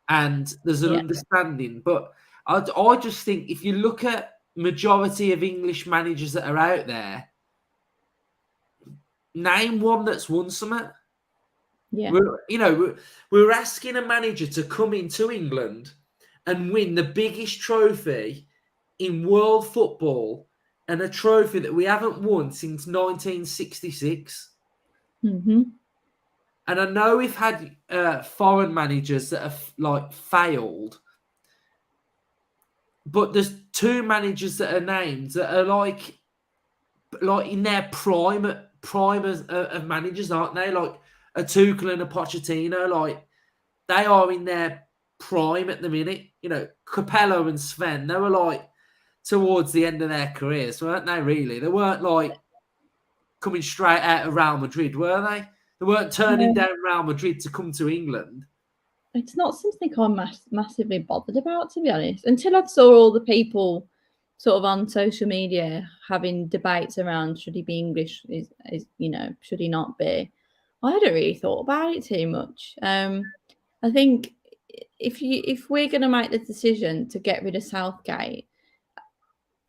Speaker 1: And there's an understanding. But I just think if you look at majority of English managers that are out there, name one that's won something.
Speaker 2: Yeah.
Speaker 1: We're asking a manager to come into England and win the biggest trophy in world football and a trophy that we haven't won since 1966.
Speaker 2: Mm-hmm.
Speaker 1: And I know we've had foreign managers that have failed, but there's two managers that are named that are like in their prime of managers, aren't they? Like a Tuchel and a Pochettino, like they are in their prime at the minute. Capello and Sven, they were like towards the end of their careers, weren't they? Really, they weren't like coming straight out of Real Madrid, were they? They weren't turning down Real Madrid to come to England.
Speaker 2: It's not something I'm massively bothered about, to be honest. Until I saw all the people sort of on social media having debates around should he be English, should he not be? I hadn't really thought about it too much. I think if we're going to make the decision to get rid of Southgate,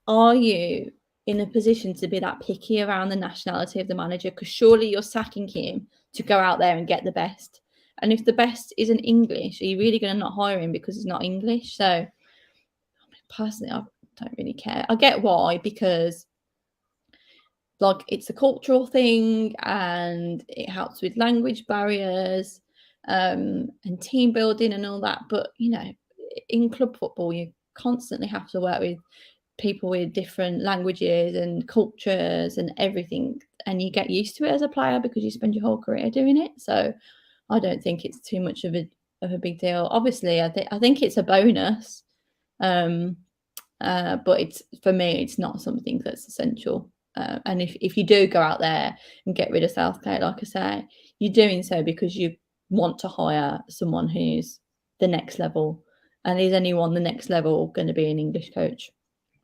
Speaker 2: are you in a position to be that picky around the nationality of the manager? Because surely you're sacking him to go out there and get the best. And if the best isn't English, are you really going to not hire him because he's not English? So personally, I don't really care. I get why, because it's a cultural thing and it helps with language barriers and team building and all that. But, in club football, you constantly have to work with people with different languages and cultures and everything, and you get used to it as a player because you spend your whole career doing it. So I don't think it's too much of a big deal. Obviously, I think it's a bonus But it's, for me, it's not something that's essential. And if you do go out there and get rid of Southgate, like I say, you're doing so because you want to hire someone who's the next level. And is anyone the next level going to be an English coach?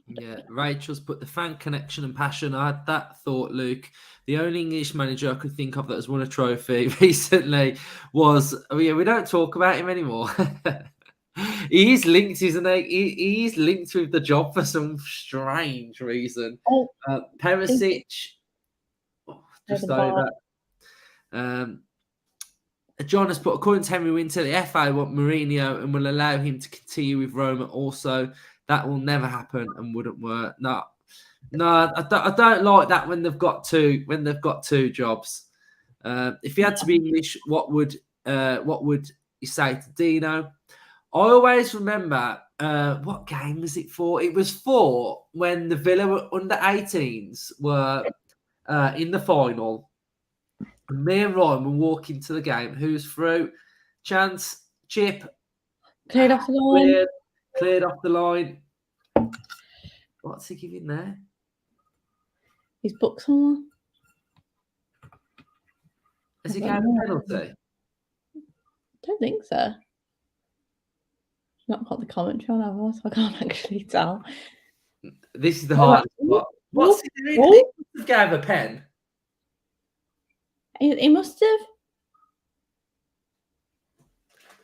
Speaker 1: Yeah, Rachel's put the fan connection and passion. I had that thought, Luke. The only English manager I could think of that has won a trophy recently was, we don't talk about him anymore. He is linked, isn't he? He is linked with the job for some strange reason.
Speaker 2: Oh,
Speaker 1: Perisic, just over. John has put, according to Henry Winter, the FA want Mourinho and will allow him to continue with Roma also. That will never happen and wouldn't work. No, I don't like that when they've got two jobs. If you had to be English, what would you say to Dino? I always remember what game was it for? It was for when the Villa under 18s were in the final. And me and Ryan were walking to the game. Who's through? Chance, chip,
Speaker 2: cleared off the line.
Speaker 1: Cleared off the line. What's he giving there?
Speaker 2: His book somewhere.
Speaker 1: Has he gave a penalty?
Speaker 2: I don't think so. Not got the commentary on, have I? So I can't actually tell.
Speaker 1: This is the hardest part. What's he doing? He must have gave a pen.
Speaker 2: He must have.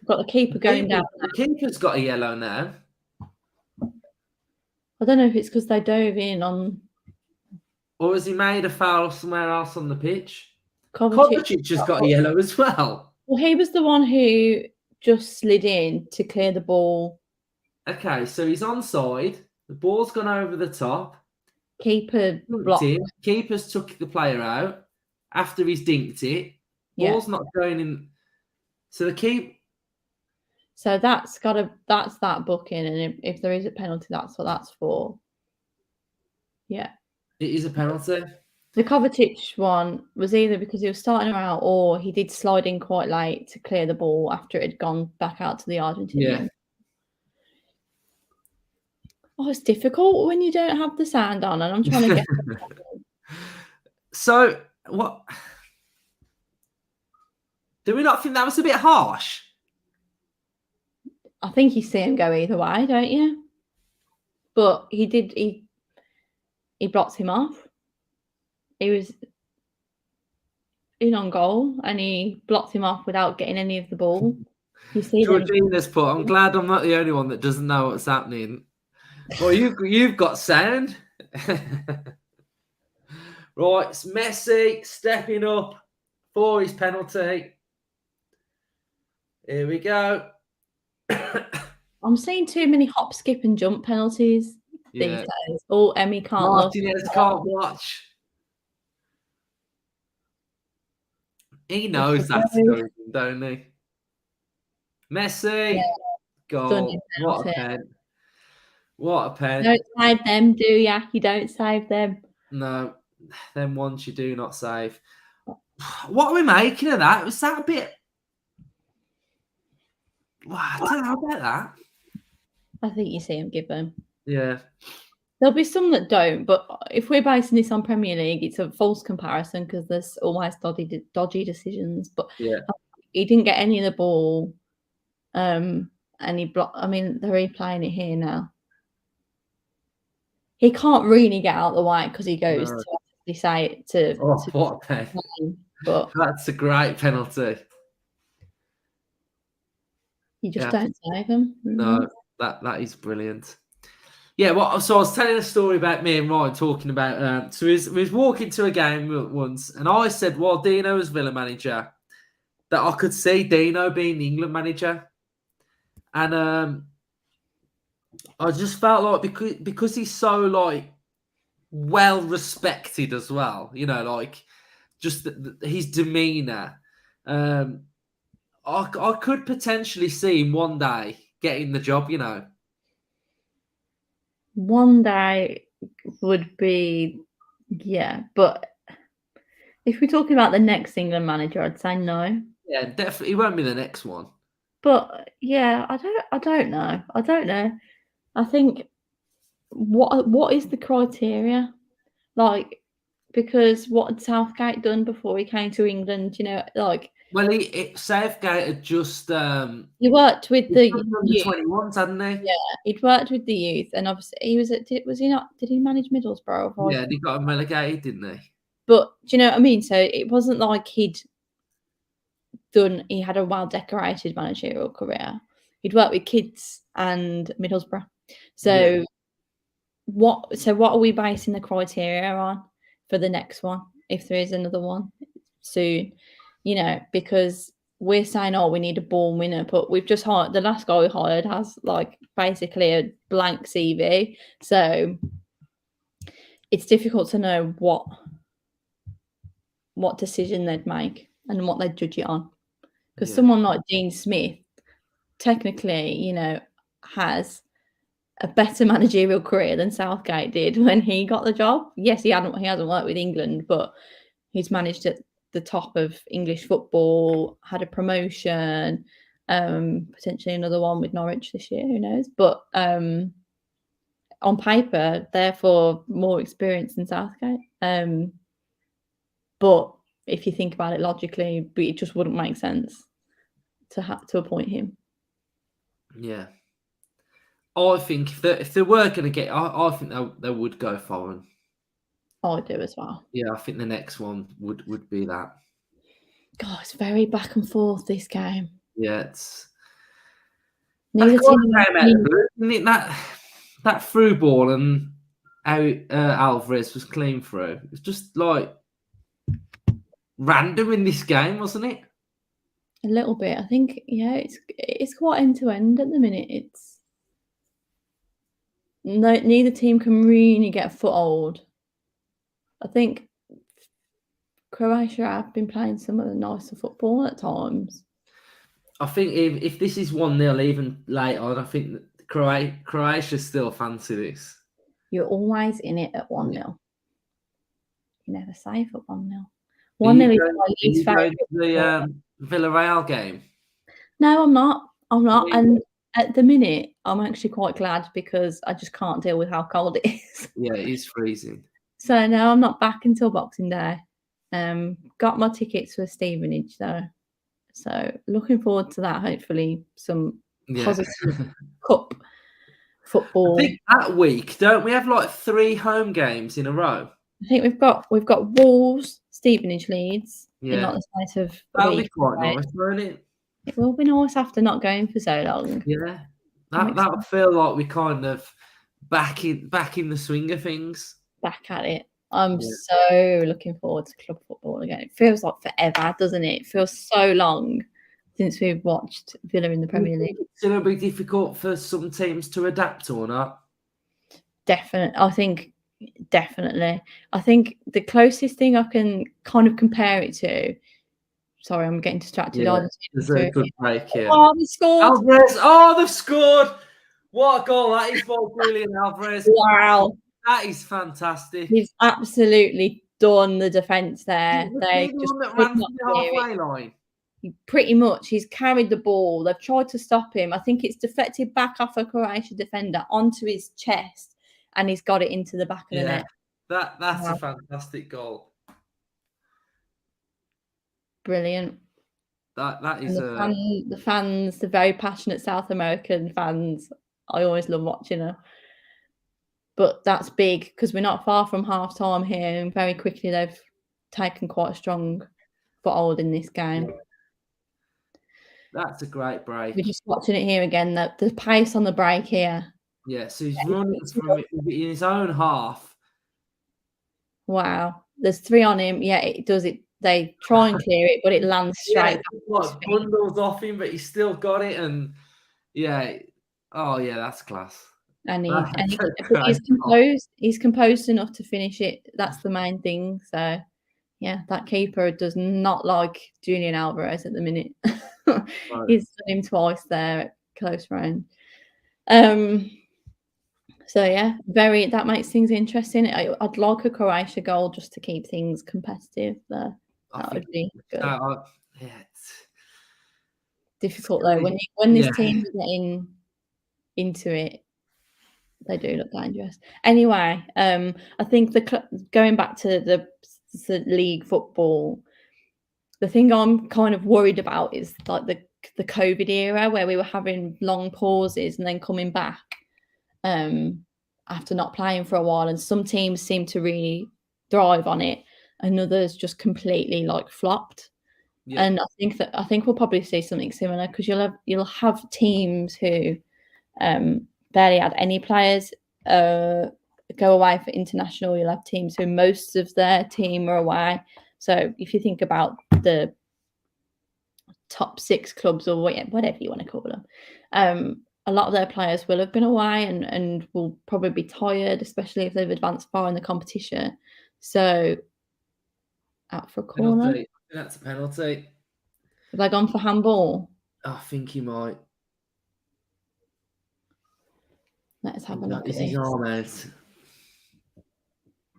Speaker 2: Got the keeper going down.
Speaker 1: The keeper's got a yellow now.
Speaker 2: I don't know if it's because they dove in on.
Speaker 1: Or has he made a foul somewhere else on the pitch?
Speaker 2: Kovacic
Speaker 1: has got a yellow as well.
Speaker 2: Well, he was the one who just slid in to clear the ball.
Speaker 1: Okay, so he's onside. The ball's gone over the top.
Speaker 2: Keeper blocked.
Speaker 1: Keeper's took the player out after he's dinked it. Ball's not going in. So the keep.
Speaker 2: So that's that booking, and if there is a penalty, that's what that's for. Yeah.
Speaker 1: It is a penalty.
Speaker 2: The Kovacic one was either because he was starting her out, or he did slide in quite late to clear the ball after it had gone back out to the Argentinian.
Speaker 1: Yeah.
Speaker 2: Oh, it's difficult when you don't have the sound on, and I'm trying to get.
Speaker 1: So what? Do we not think that was a bit harsh?
Speaker 2: I think you see him go either way, don't you? But he did. He blocked him off. He was in on goal, and he blocked him off without getting any of the ball. You see,
Speaker 1: Georgina's put. I'm glad I'm not the only one that doesn't know what's happening. Well, you've got sound. Right, it's Messi stepping up for his penalty. Here we go.
Speaker 2: I'm seeing too many hop, skip, and jump penalties these days. Oh, Emmy can't look.
Speaker 1: Martinez can't watch. He knows that's going, don't he? Messi, goal. What a pen. What a pen.
Speaker 2: You don't save them, do ya? You don't save them.
Speaker 1: No, them ones you do not save. What are we making of that? Was that a bit... Wow, I don't know about that.
Speaker 2: I think you see him give them.
Speaker 1: Yeah.
Speaker 2: There'll be some that don't, but if we're basing this on Premier League, it's a false comparison because there's always dodgy decisions. But he didn't get any of the ball, and he blocked. I mean, they're replaying it here now. He can't really get out of the way because he goes to actually say it to.
Speaker 1: What a pen! But that's a great penalty.
Speaker 2: You just don't save him.
Speaker 1: No, that is brilliant. Yeah, so I was telling a story about me and Ryan talking about. So we was walking to a game once, and I said, "Well, Dino was Villa manager, that I could see Dino being the England manager," and I just felt like because he's so like well respected as well, you know, like just his demeanor. I could potentially see him one day getting the job, you know.
Speaker 2: One day would be, but if we're talking about the next England manager, I'd say no.
Speaker 1: Yeah, definitely, he won't be the next one.
Speaker 2: But yeah, I don't know. I think what is the criteria? Like, because what had Southgate done before he came to England? Like
Speaker 1: Well, Southgate had just
Speaker 2: he worked with
Speaker 1: he'd
Speaker 2: the
Speaker 1: done under
Speaker 2: youth.
Speaker 1: 21s, hadn't he?
Speaker 2: Yeah, he'd worked with the youth, and obviously he was at. Was he not? Did he manage Middlesbrough?
Speaker 1: Yeah, and he got him relegated, didn't he?
Speaker 2: But do you know what I mean? So it wasn't like he had a well decorated managerial career. He'd worked with kids and Middlesbrough.
Speaker 1: Yeah.
Speaker 2: So what are we basing the criteria on for the next one, if there is another one soon? Because we're saying, oh, we need a born winner, but we've just hired the last guy we hired has like basically a blank CV. So it's difficult to know what decision they'd make and what they'd judge it on. Because someone like Dean Smith, technically, has a better managerial career than Southgate did when he got the job. Yes, he hasn't worked with England, but he's managed at the top of English football, had a promotion, potentially another one with Norwich this year, who knows? But on paper, therefore more experienced than Southgate. But if you think about it logically, it just wouldn't make sense to have to appoint him.
Speaker 1: Yeah. I think if they were going to get, I think they would go foreign.
Speaker 2: I do as well.
Speaker 1: Yeah, I think the next one would be that.
Speaker 2: God, it's very back and forth, this game.
Speaker 1: Yeah, it's
Speaker 2: Neither team
Speaker 1: came out of the blue, isn't it? That through ball and how Alvarez was clean through. It's just like random in this game, wasn't it?
Speaker 2: A little bit. I think, yeah, it's quite end to end at the minute. It's neither team can really get a foothold. I think Croatia have been playing some of the nicer football at times.
Speaker 1: I think if this is 1-0 even late on, I think that Croatia still fancy this.
Speaker 2: You're always in it at 1-0. Yeah. You're never safe at 1-0.
Speaker 1: 1-0
Speaker 2: is my least favourite.
Speaker 1: The Villarreal game.
Speaker 2: No, I'm not. And at the minute, I'm actually quite glad because I just can't deal with how cold it is.
Speaker 1: Yeah, it is freezing.
Speaker 2: So no, I'm not back until Boxing Day. Got my tickets for Stevenage though. So looking forward to that. Hopefully some positive cup football.
Speaker 1: I think that week, don't we have like 3 home games in a row?
Speaker 2: I think we've got Wolves, Stevenage, Leeds.
Speaker 1: Yeah.
Speaker 2: Not the space of
Speaker 1: that'll be quite nice, won't it?
Speaker 2: It will be nice after not going for so long.
Speaker 1: Yeah. That'll feel like we kind of back in the swing of things.
Speaker 2: Back at it. I'm so looking forward to club football again. It feels like forever, doesn't it? It feels so long since we've watched Villa in the Premier League.
Speaker 1: It's going to be difficult for some teams to adapt or not.
Speaker 2: Definitely. I think the closest thing I can kind of compare it to. Sorry, I'm getting distracted.
Speaker 1: Yeah, there's a good break here.
Speaker 2: Oh, they scored.
Speaker 1: Alvarez. Oh, they've scored. What a goal that is for Julian Alvarez.
Speaker 2: Wow.
Speaker 1: That is fantastic.
Speaker 2: He's absolutely done the defence there. They just
Speaker 1: that ran from the halfway line.
Speaker 2: Pretty much. He's carried the ball. They've tried to stop him. I think it's deflected back off a Croatian defender onto his chest, and he's got it into the back of the net.
Speaker 1: That's a fantastic goal.
Speaker 2: Brilliant.
Speaker 1: That is
Speaker 2: the fans, the very passionate South American fans. I always love watching them. But that's big because we're not far from half time here, and very quickly they've taken quite a strong foothold in this game.
Speaker 1: That's a great break.
Speaker 2: We're just watching it here again. The pace on the break here.
Speaker 1: Yeah, so he's running from it in his own half.
Speaker 2: Wow, there's 3 on him. Yeah, it does it. They try and clear it, but it lands straight.
Speaker 1: Like bundles off him, but he's still got it. And that's class.
Speaker 2: And he's composed. He's composed enough to finish it. That's the main thing. So, yeah, that keeper does not like Julian Alvarez at the minute. He's done him twice there at close range. So yeah, that makes things interesting. I'd like a Croatia goal just to keep things competitive there. That would be good.
Speaker 1: It's
Speaker 2: difficult though when this team is getting into it. They do look dangerous. Anyway, I think going back to the league football, the thing I'm kind of worried about is like the COVID era where we were having long pauses and then coming back after not playing for a while, and some teams seem to really thrive on it, and others just completely like flopped.
Speaker 1: Yeah.
Speaker 2: And I think we'll probably see something similar because you'll have teams who barely had any players go away for international. You'll have teams who most of their team are away. So if you think about the top 6 clubs or whatever you want to call them, a lot of their players will have been away and will probably be tired, especially if they've advanced far in the competition. So out for a corner.
Speaker 1: Penalty. That's a penalty.
Speaker 2: Have they gone for handball?
Speaker 1: I think he might.
Speaker 2: Let's have a look at this.
Speaker 1: His arm out?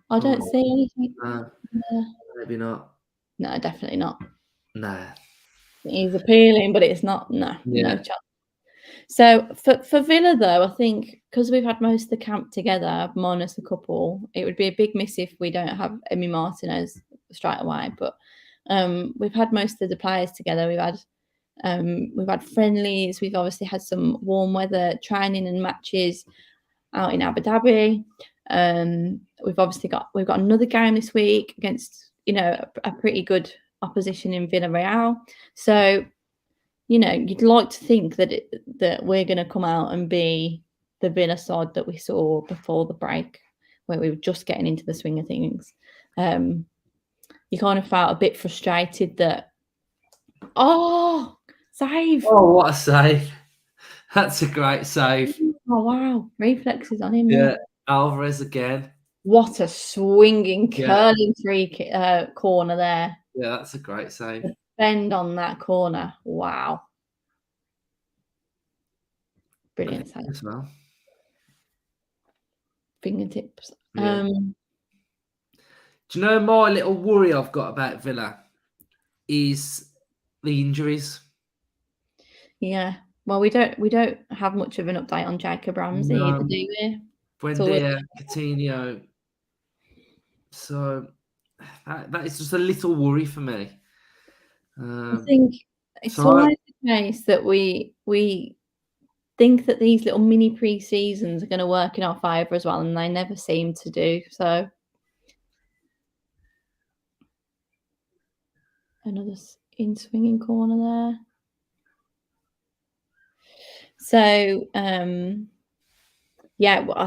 Speaker 2: I don't see anything.
Speaker 1: Maybe not.
Speaker 2: No, definitely not.
Speaker 1: Nah.
Speaker 2: He's appealing, but it's not. No chance. So for Villa, though, I think because we've had most of the camp together, minus a couple, it would be a big miss if we don't have Emi Martinez straight away. But we've had most of the players together. We've had friendlies. We've obviously had some warm weather training and matches out in Abu Dhabi. We've got another game this week against a pretty good opposition in Villarreal. So you'd like to think that we're going to come out and be the Villa side that we saw before the break, where we were just getting into the swing of things. You kind of felt a bit frustrated that, save!
Speaker 1: Oh, what a save! That's a great save.
Speaker 2: Oh, wow. Reflexes on him.
Speaker 1: Yeah, Alvarez again.
Speaker 2: What a swinging, curling free corner there.
Speaker 1: Yeah, that's a great save.
Speaker 2: The bend on that corner. Wow. Brilliant save.
Speaker 1: As well.
Speaker 2: Fingertips.
Speaker 1: Yeah. Do you know my little worry I've got about Villa is the injuries?
Speaker 2: Yeah. Well, we don't have much of an update on Jacob Ramsey either, do we?
Speaker 1: Buendia, Coutinho. So that is just a little worry for me.
Speaker 2: I think it's always the case that we think that these little mini pre-seasons are going to work in our favour as well, and they never seem to do. So another in-swinging corner there. So I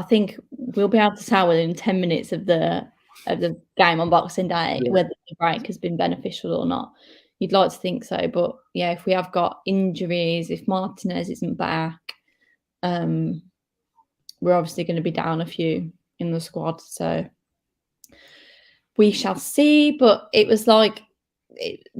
Speaker 2: think we'll be able to tell within 10 minutes of the game on Boxing Day whether the break has been beneficial or not. You'd like to think so, but if we have got injuries, if Martinez isn't back, we're obviously going to be down a few in the squad. So we shall see. But it was like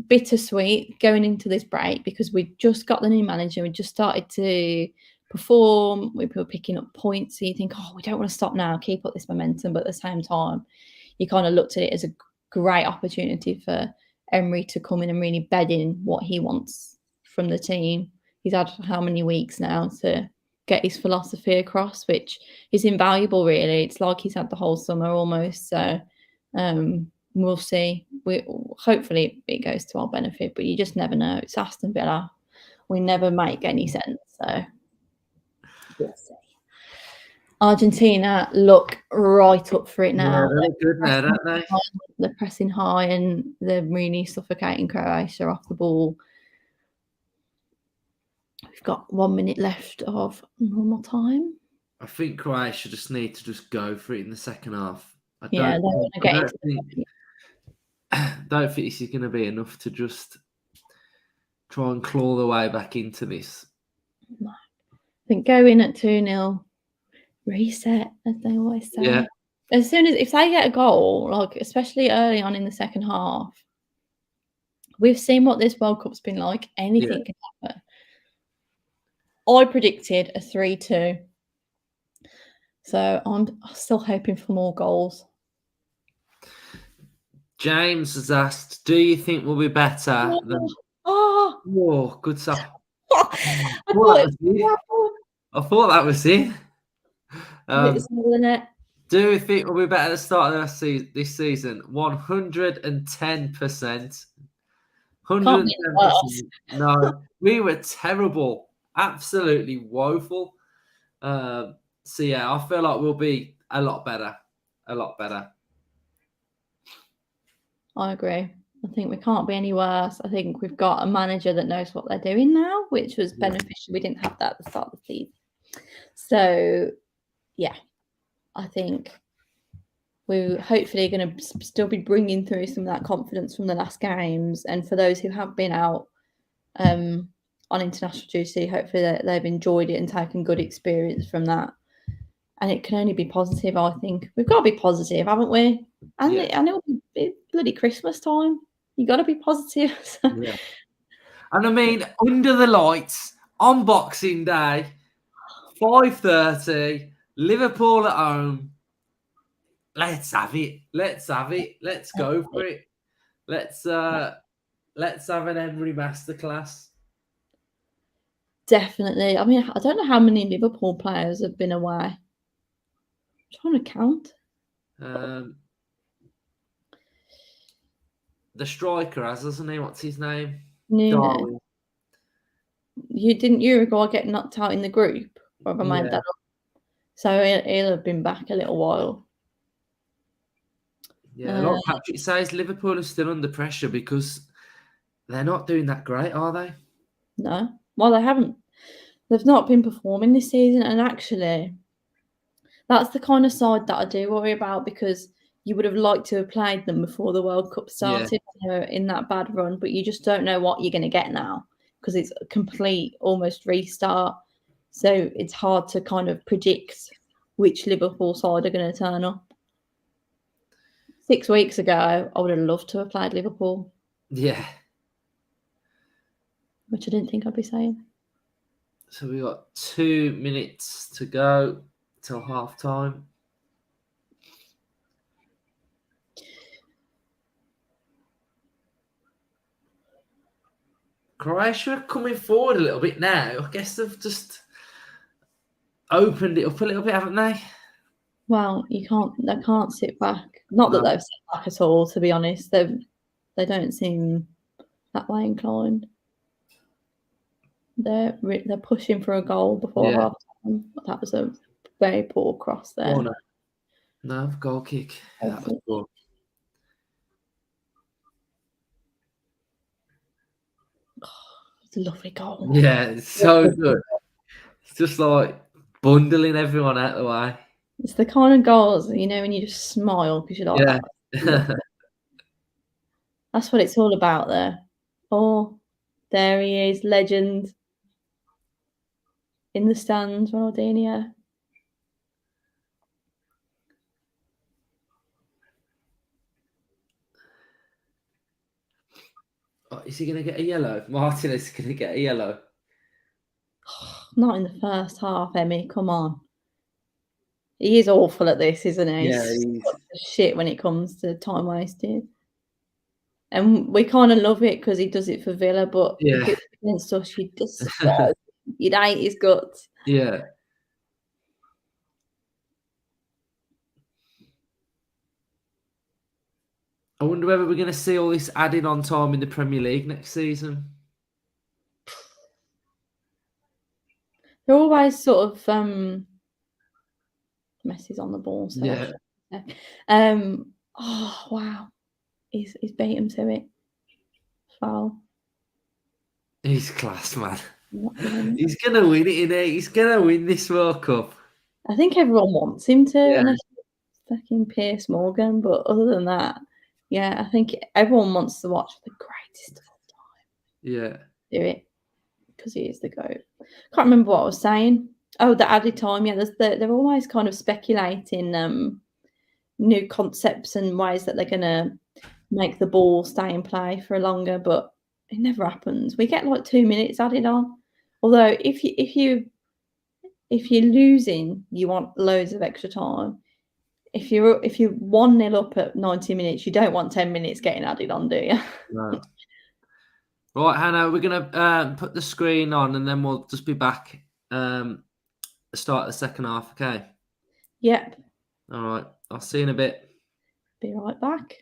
Speaker 2: bittersweet going into this break because we just got the new manager. We just started to perform. We were picking up points. So you think, we don't want to stop now, keep up this momentum. But at the same time, you kind of looked at it as a great opportunity for Emery to come in and really bed in what he wants from the team. He's had how many weeks now to get his philosophy across, which is invaluable, really. It's like he's had the whole summer almost. So we'll see. Hopefully it goes to our benefit, but you just never know. It's Aston Villa. We never make any sense. So we'll see. Argentina look right up for it now.
Speaker 1: Yeah, they're good now, don't they?
Speaker 2: They're pressing high and they're really suffocating Croatia off the ball. We've got 1 minute left of normal time.
Speaker 1: I think Croatia just need to just go for it in the second half. I
Speaker 2: don't
Speaker 1: think this is going to be enough to just try and claw their way back into this.
Speaker 2: No. I think go in at 2-0. Reset, as they always say.
Speaker 1: Yeah.
Speaker 2: As soon as if they get a goal, like especially early on in the second half, we've seen what this World Cup's been like. Anything can happen. I predicted a 3-2. So I'm still hoping for more goals. James
Speaker 1: has asked, do you think we'll be better than... Oh, good stuff. I thought that was it. Do we think we'll be better at the start of this season? 110%. 110%. No, we were terrible. Absolutely woeful. So yeah, I feel like we'll be a lot better. A lot better.
Speaker 2: I agree. I think we can't be any worse. I think we've got a manager that knows what they're doing now, which was beneficial. We didn't have that at the start of the season. So, yeah, I think we're hopefully going to still be bringing through some of that confidence from the last games. And for those who have been out on international duty, hopefully they've enjoyed it and taken good experience from that. And it can only be positive, I think. We've got to be positive, haven't we? And it'll be bloody Christmas time. You got to be positive.
Speaker 1: Yeah. And I mean, under the lights on Boxing Day, 5:30, Liverpool at home. Let's have it. Let's have it. Let's go for it. Let's have an Emery masterclass.
Speaker 2: Definitely. I mean, I don't know how many Liverpool players have been away. I'm trying to count.
Speaker 1: The striker has, doesn't he? What's his name?
Speaker 2: Nuno. Didn't Uruguay get knocked out in the group? Or have I made that up? So he'll have been back a little while.
Speaker 1: Yeah, like Patrick says, Liverpool are still under pressure because they're not doing that great, are they?
Speaker 2: No. Well, they haven't. They've not been performing this season, and actually, that's the kind of side that I do worry about because you would have liked to have played them before the World Cup started in that bad run, but you just don't know what you're going to get now because it's a complete, almost restart. So it's hard to kind of predict which Liverpool side are going to turn up. 6 weeks ago, I would have loved to have played Liverpool.
Speaker 1: Yeah.
Speaker 2: Which I didn't think I'd be saying.
Speaker 1: So we got 2 minutes to go till half time. Croatia are coming forward a little bit now. I guess they've just opened it up a little bit, haven't they?
Speaker 2: Well, they can't sit back. Not that they've sit back at all, to be honest. They don't seem that way inclined. They're pushing for a goal before half time. That was a very poor cross there.
Speaker 1: Oh, no, goal kick. That was poor.
Speaker 2: It's a lovely goal.
Speaker 1: Yeah, it's so good. It's just like bundling everyone out of the way.
Speaker 2: It's the kind of goals, when you just smile because you're like, that's what it's all about there. Oh, there he is, legend. In the stands, Ronaldinho.
Speaker 1: Oh, is he going to get a yellow? Martinez is going to get a yellow.
Speaker 2: Not in the first half, Emmy. Come on. He is awful at this, isn't he?
Speaker 1: Yeah,
Speaker 2: he's shit when it comes to time wasted. And we kind of love it because he does it for Villa, but if it's against us, you'd hate his guts.
Speaker 1: Yeah. I wonder whether we're going to see all this added on time in the Premier League next season.
Speaker 2: They're always sort of Messi's on the ball. So oh wow, he's beat him to it. Foul.
Speaker 1: He's class, man. He's gonna win it, innit? He's gonna win this World Cup.
Speaker 2: I think everyone wants him to, unless fucking Piers Morgan. But other than that, I think everyone wants to watch the greatest of all time.
Speaker 1: Yeah.
Speaker 2: Do it because he is the GOAT. Can't remember what I was saying. Oh, the added time. Yeah, they're always kind of speculating new concepts and ways that they're going to make the ball stay in play for longer, but it never happens. We get like 2 minutes added on. Although if you're losing, you want loads of extra time. If you're 1-0 up at 90 minutes, you don't want 10 minutes getting added on, do you?
Speaker 1: No. Right, Hannah, we're gonna put the screen on, and then we'll just be back. Start the second half, okay?
Speaker 2: Yep.
Speaker 1: All right. I'll see you in a bit.
Speaker 2: Be right back.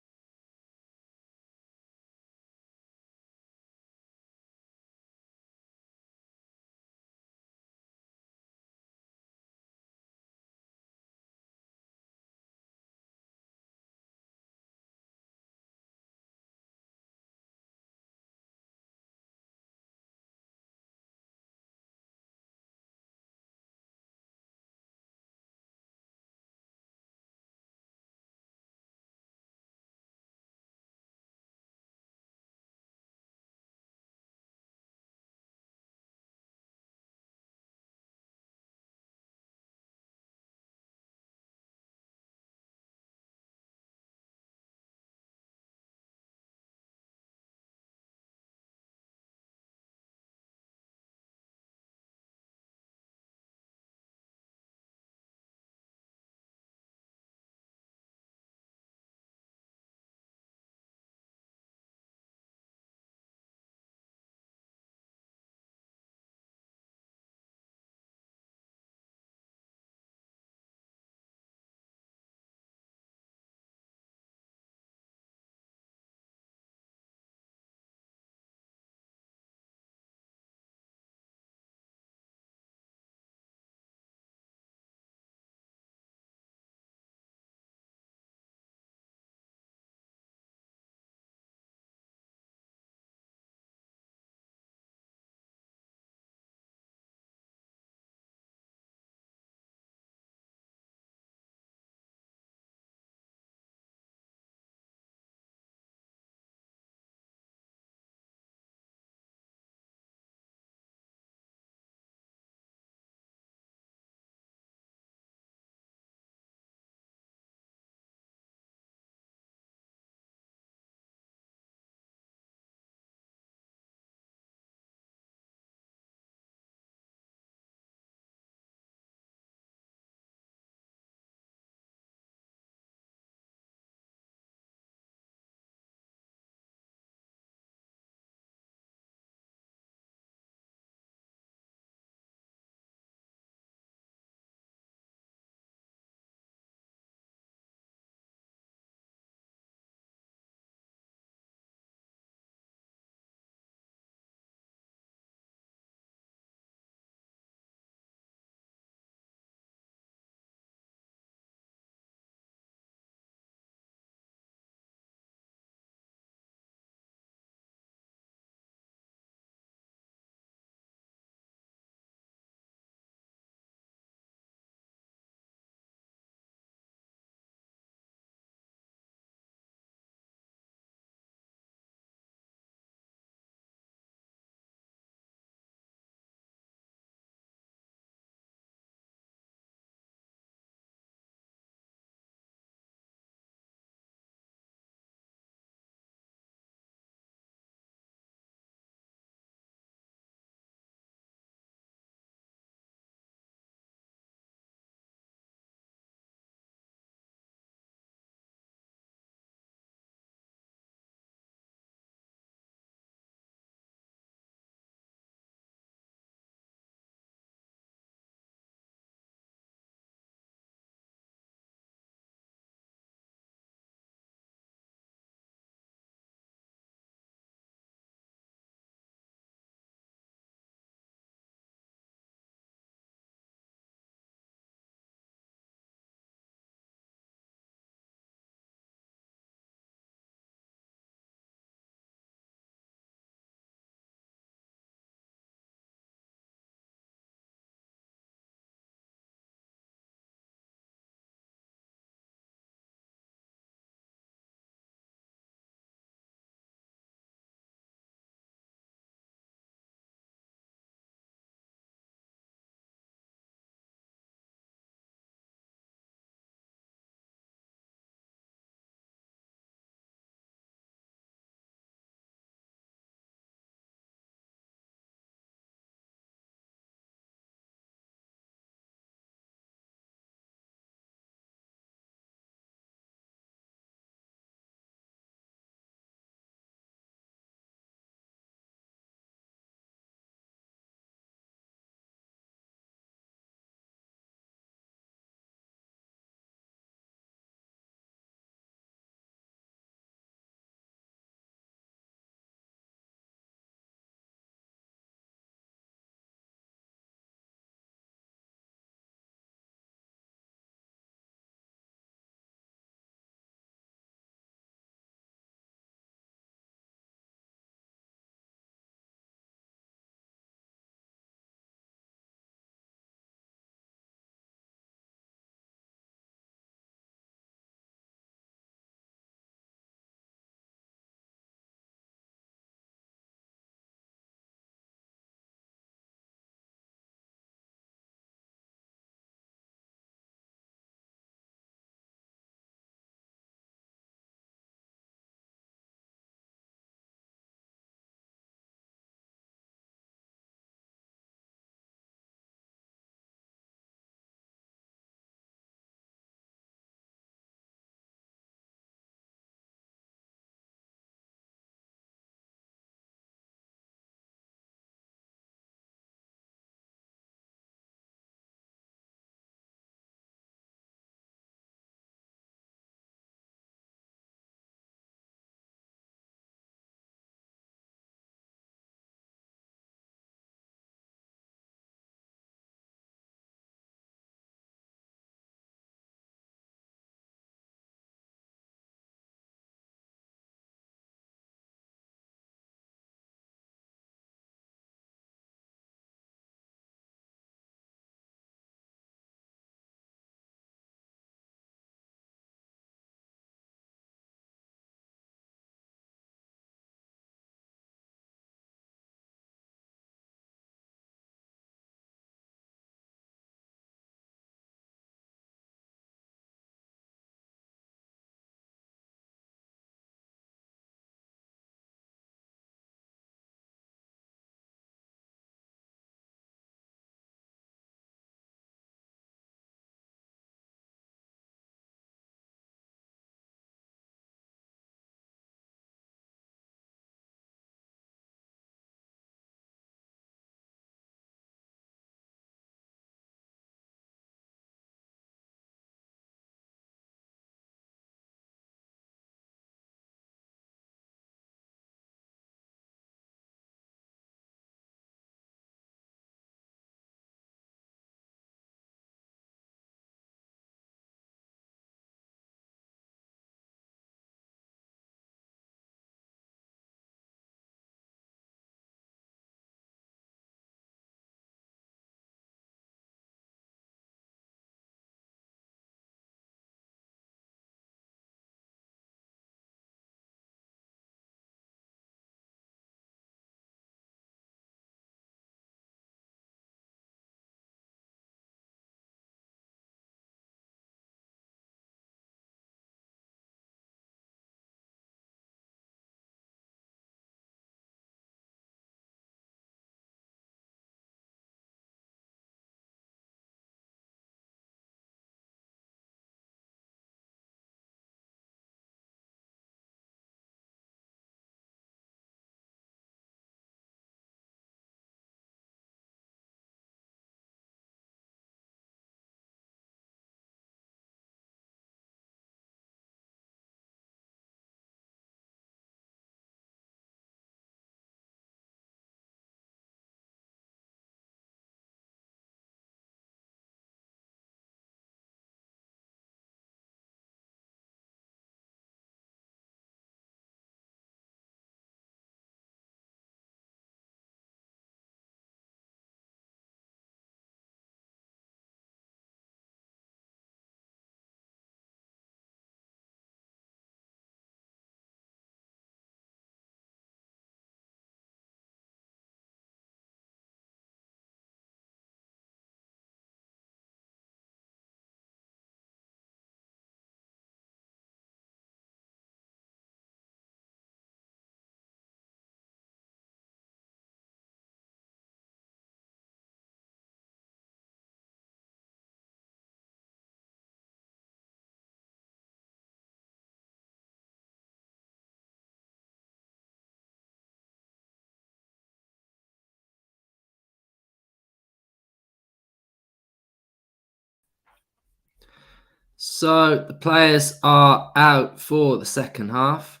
Speaker 1: So the players are out for the second half.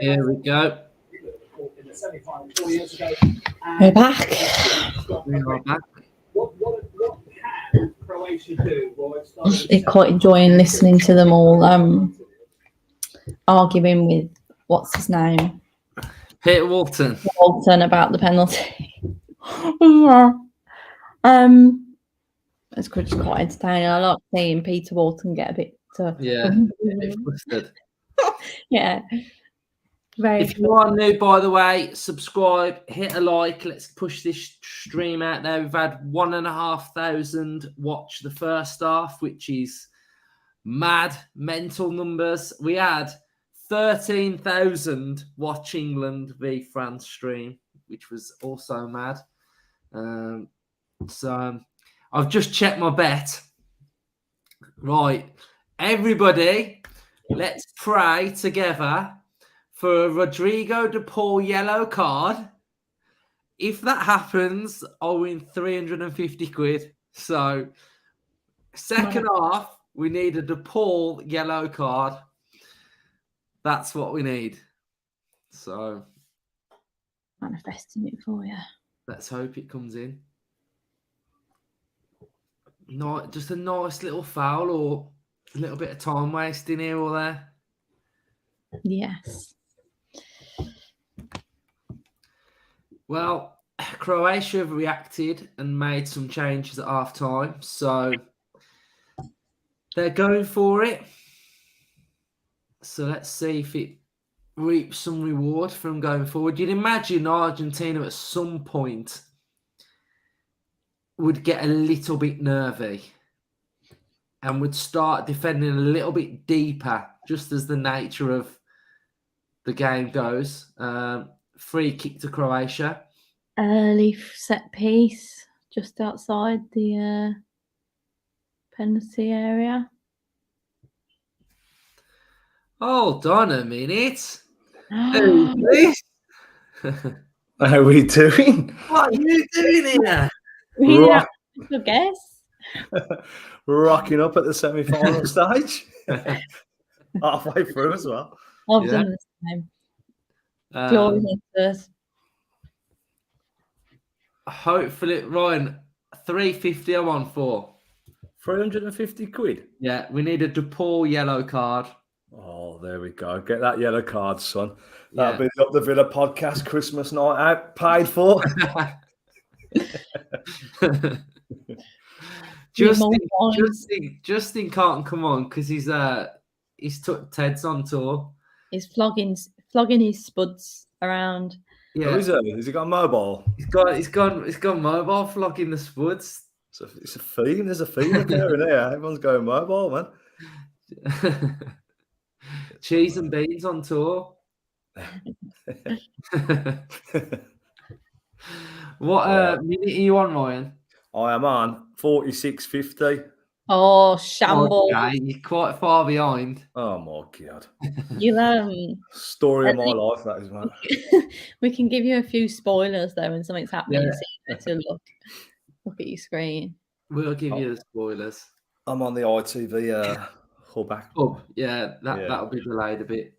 Speaker 1: Here we go.
Speaker 2: We're back.
Speaker 1: We are back.
Speaker 2: I'm quite enjoying listening to them all arguing with what's his name,
Speaker 1: Peter Walton.
Speaker 2: about the penalty. It's quite entertaining. I like seeing Peter Walton get a bit.
Speaker 1: Flustered.
Speaker 2: Yeah. Very
Speaker 1: if you are new, by the way, subscribe, hit a like. Let's push this stream out there. We've had 1,500 watch the first half, which is mad, mental numbers. We had 13,000 watch England v France stream, which was also mad. So I've just checked my bet. Right, everybody, let's pray together for a Rodrigo de Paul yellow card. If that happens, I'll win 350 quid. So, second half, we need a de Paul yellow card. That's what we need. So,
Speaker 2: manifesting it for you.
Speaker 1: Let's hope it comes in. Not just a nice little foul or a little bit of time wasting here or there.
Speaker 2: Yes.
Speaker 1: Well, Croatia have reacted and made some changes at half time, so they're going for it. So let's see if it reaps some reward from going forward. You'd imagine Argentina at some point would get a little bit nervy and would start defending a little bit deeper, just as the nature of the game goes. Free kick to Croatia.
Speaker 2: Early set piece just outside the penalty area.
Speaker 1: Hold on a minute. Who's this?
Speaker 3: How are we doing?
Speaker 1: What are you doing here?
Speaker 2: I guess.
Speaker 3: Rocking up at the semi-final stage. Halfway through as well.
Speaker 2: I've done the same. Glory hunters.
Speaker 1: Hopefully, Ryan, 350 I'm on for.
Speaker 3: 350 quid?
Speaker 1: Yeah, we need a de Paul yellow card.
Speaker 3: Oh, there we go. Get that yellow card, son. That'll be the Up the Villa podcast Christmas night out. Paid for. Justin can't come on because he's took Ted's on tour.
Speaker 2: He's flogging his spuds around.
Speaker 3: Yeah, has he got a mobile?
Speaker 1: He's gone mobile flogging the spuds.
Speaker 3: It's a theme. There's a theme there and there. Everyone's going mobile, man.
Speaker 1: Cheese and beans on tour. What minute are you on, Ryan?
Speaker 3: I am on 46.50.
Speaker 2: Oh, shambles.
Speaker 1: Okay, you're quite far behind.
Speaker 3: Oh my god.
Speaker 2: You
Speaker 3: story of my life, that is, man.
Speaker 2: We can give you a few spoilers though when something's happening, so you get to look at your screen.
Speaker 1: We'll give you the spoilers.
Speaker 3: I'm on the ITV hub.
Speaker 1: Yeah, that'll be delayed a bit.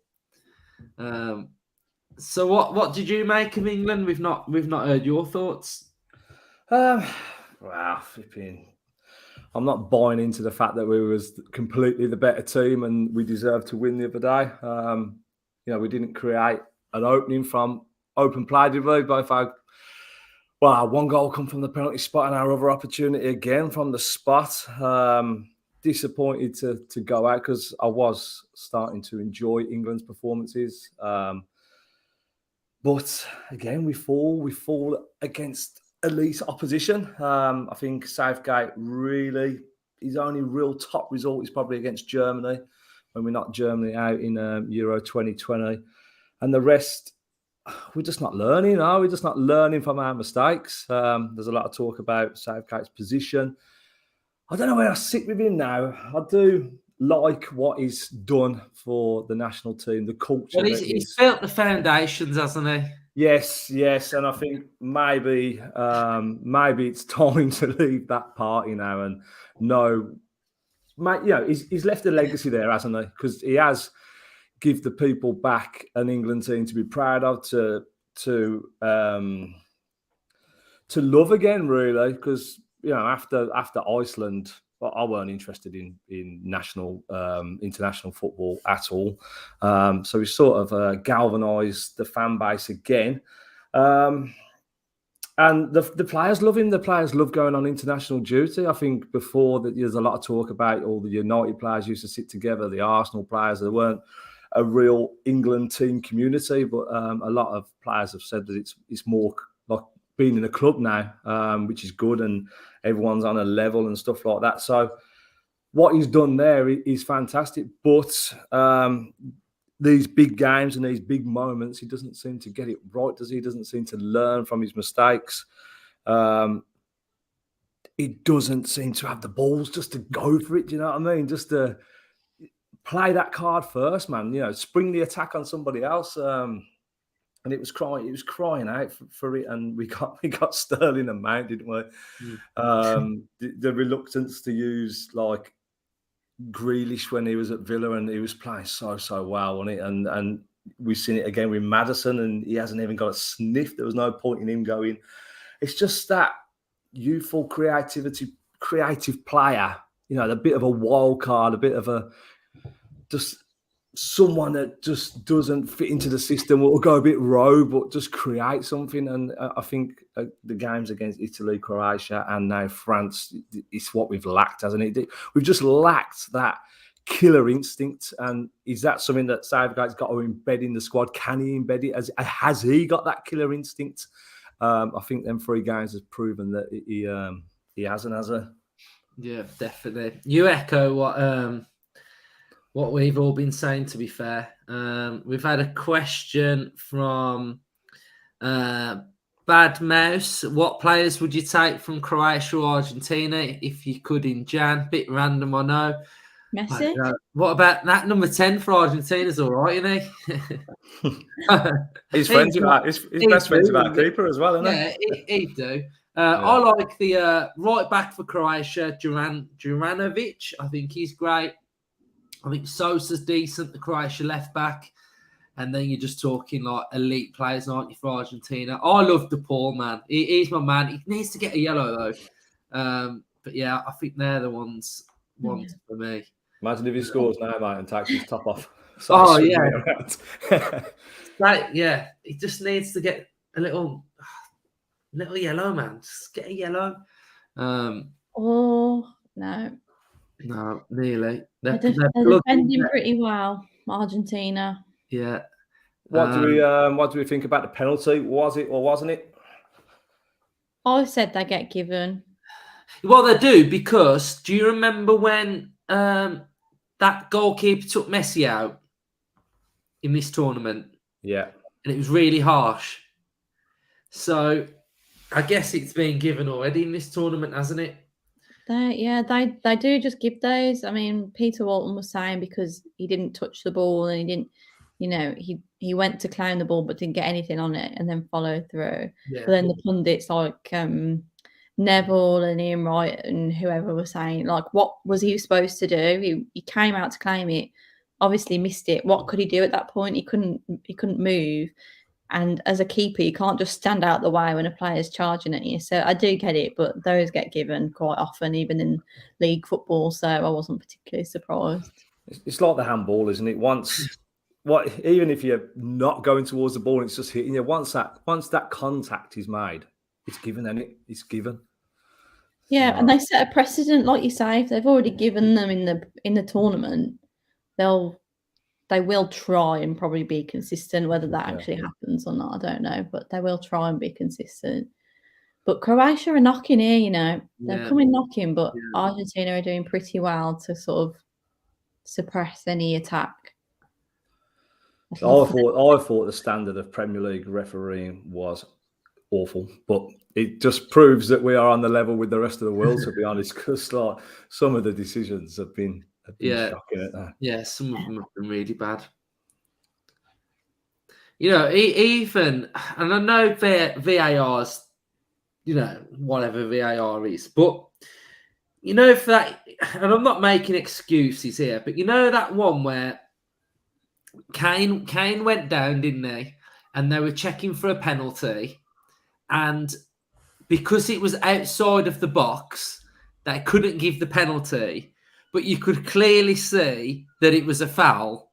Speaker 1: So what did you make of England? We've not heard your thoughts.
Speaker 3: Wow, flipping. I'm not buying into the fact that we was completely the better team and we deserved to win the other day. We didn't create an opening from open play, did we? One goal come from the penalty spot and our other opportunity again from the spot. Disappointed to go out because I was starting to enjoy England's performances. But again, we fall against elite opposition. I think Southgate really, his only real top result is probably against Germany when we knocked Germany out in Euro 2020. And the rest, we're just not learning. We're just not learning from our mistakes. There's a lot of talk about Southgate's position. I don't know where I sit with him now. I do like what he's done for the national team, the culture.
Speaker 1: Well, he's built the foundations, hasn't he?
Speaker 3: Yes, and I think maybe it's time to leave that party now and know, mate. He's left a legacy there, hasn't he? Because he has give the people back an England team to be proud of, to love again, really. Because after Iceland, I weren't interested in national international football at all. So he sort of galvanised the fan base again. And the players love him. The players love going on international duty. I think before that, there's a lot of talk about all the United players used to sit together, the Arsenal players. There weren't a real England team community, but a lot of players have said that it's more like being in a club now, which is good, and everyone's on a level and stuff like that. So what he's done there is fantastic. But these big games and these big moments, he doesn't seem to get it right, does he? He doesn't seem to learn from his mistakes. He doesn't seem to have the balls just to go for it. Do you know what I mean? Just to play that card first, man. Spring the attack on somebody else. And it was crying out for it, and we got Sterling and Mount, didn't we? The reluctance to use like Grealish when he was at Villa, and he was playing so well, wasn't it? And we've seen it again with Maddison, and he hasn't even got a sniff. There was no point in him going. It's just that youthful creative player, a bit of a wild card, a bit of a just someone that just doesn't fit into the system, will go a bit rogue, but just create something. And I think the games against Italy, Croatia, and now France, it's what we've lacked, hasn't it? We've just lacked that killer instinct. And is that something that Southgate's got to embed in the squad? Can he embed it? Has he got that killer instinct? I think them 3 games has proven that he hasn't, has he?
Speaker 1: Yeah, definitely. You echo what we've all been saying, to be fair. We've had a question from Bad Mouse. What players would you take from Croatia or Argentina if you could in Jan? Bit random, I know.
Speaker 2: Messi?
Speaker 1: What about that number 10 for Argentina's all right, isn't he?
Speaker 3: His best friends with our keeper as well, isn't he?
Speaker 1: Yeah, he'd do. I like the right back for Croatia, Juranovic. I think he's great. I think Sosa's decent, the Croatia left back. And then you're just talking like elite players, aren't you, for Argentina? I love DePaul, man. He's my man. He needs to get a yellow, though. But yeah, I think they're the ones for me.
Speaker 3: Imagine if he scores now, mate, and takes his top off.
Speaker 1: Oh, yeah. Yeah, he just needs to get a little yellow, man. Just get a yellow.
Speaker 2: Oh, no.
Speaker 1: No, nearly.
Speaker 2: They're defending pretty well, Argentina.
Speaker 1: Yeah.
Speaker 3: What do we think about the penalty? Was it or wasn't it?
Speaker 2: I said they get given.
Speaker 1: Well, they do, because do you remember when that goalkeeper took Messi out in this tournament?
Speaker 3: Yeah.
Speaker 1: And it was really harsh. So I guess it's been given already in this tournament, hasn't it?
Speaker 2: They do just give those. I mean, Peter Walton was saying because he didn't touch the ball and he didn't, he went to claim the ball but didn't get anything on it and then followed through. Yeah. But then the pundits like Neville and Ian Wright and whoever were saying, like, what was he supposed to do? He came out to claim it, obviously missed it. What could he do at that point? He couldn't move. And as a keeper, you can't just stand out the way when a player's charging at you. So I do get it, but those get given quite often, even in league football. So I wasn't particularly surprised.
Speaker 3: It's like the handball, isn't it? Even if you're not going towards the ball and it's just hitting you, once that contact is made, it's given, and it's given.
Speaker 2: Yeah, and they set a precedent, like you say. If they've already given them in the tournament, they will try and probably be consistent. Whether that actually happens or not, I don't know. But they will try and be consistent. But Croatia are knocking here, They're coming knocking, but Argentina are doing pretty well to sort of suppress any attack.
Speaker 3: I thought the standard of Premier League refereeing was awful, but it just proves that we are on the level with the rest of the world, to be honest, because like, some of the decisions have been shocking at that.
Speaker 1: Yeah, some of them have been really bad. You know, even, and I know VAR's, you know, whatever VAR is, but, you know, for that, and I'm not making excuses here, but you know that one where Kane went down, didn't he? And they were checking for a penalty, and because it was outside of the box, they couldn't give the penalty, but you could clearly see that it was a foul.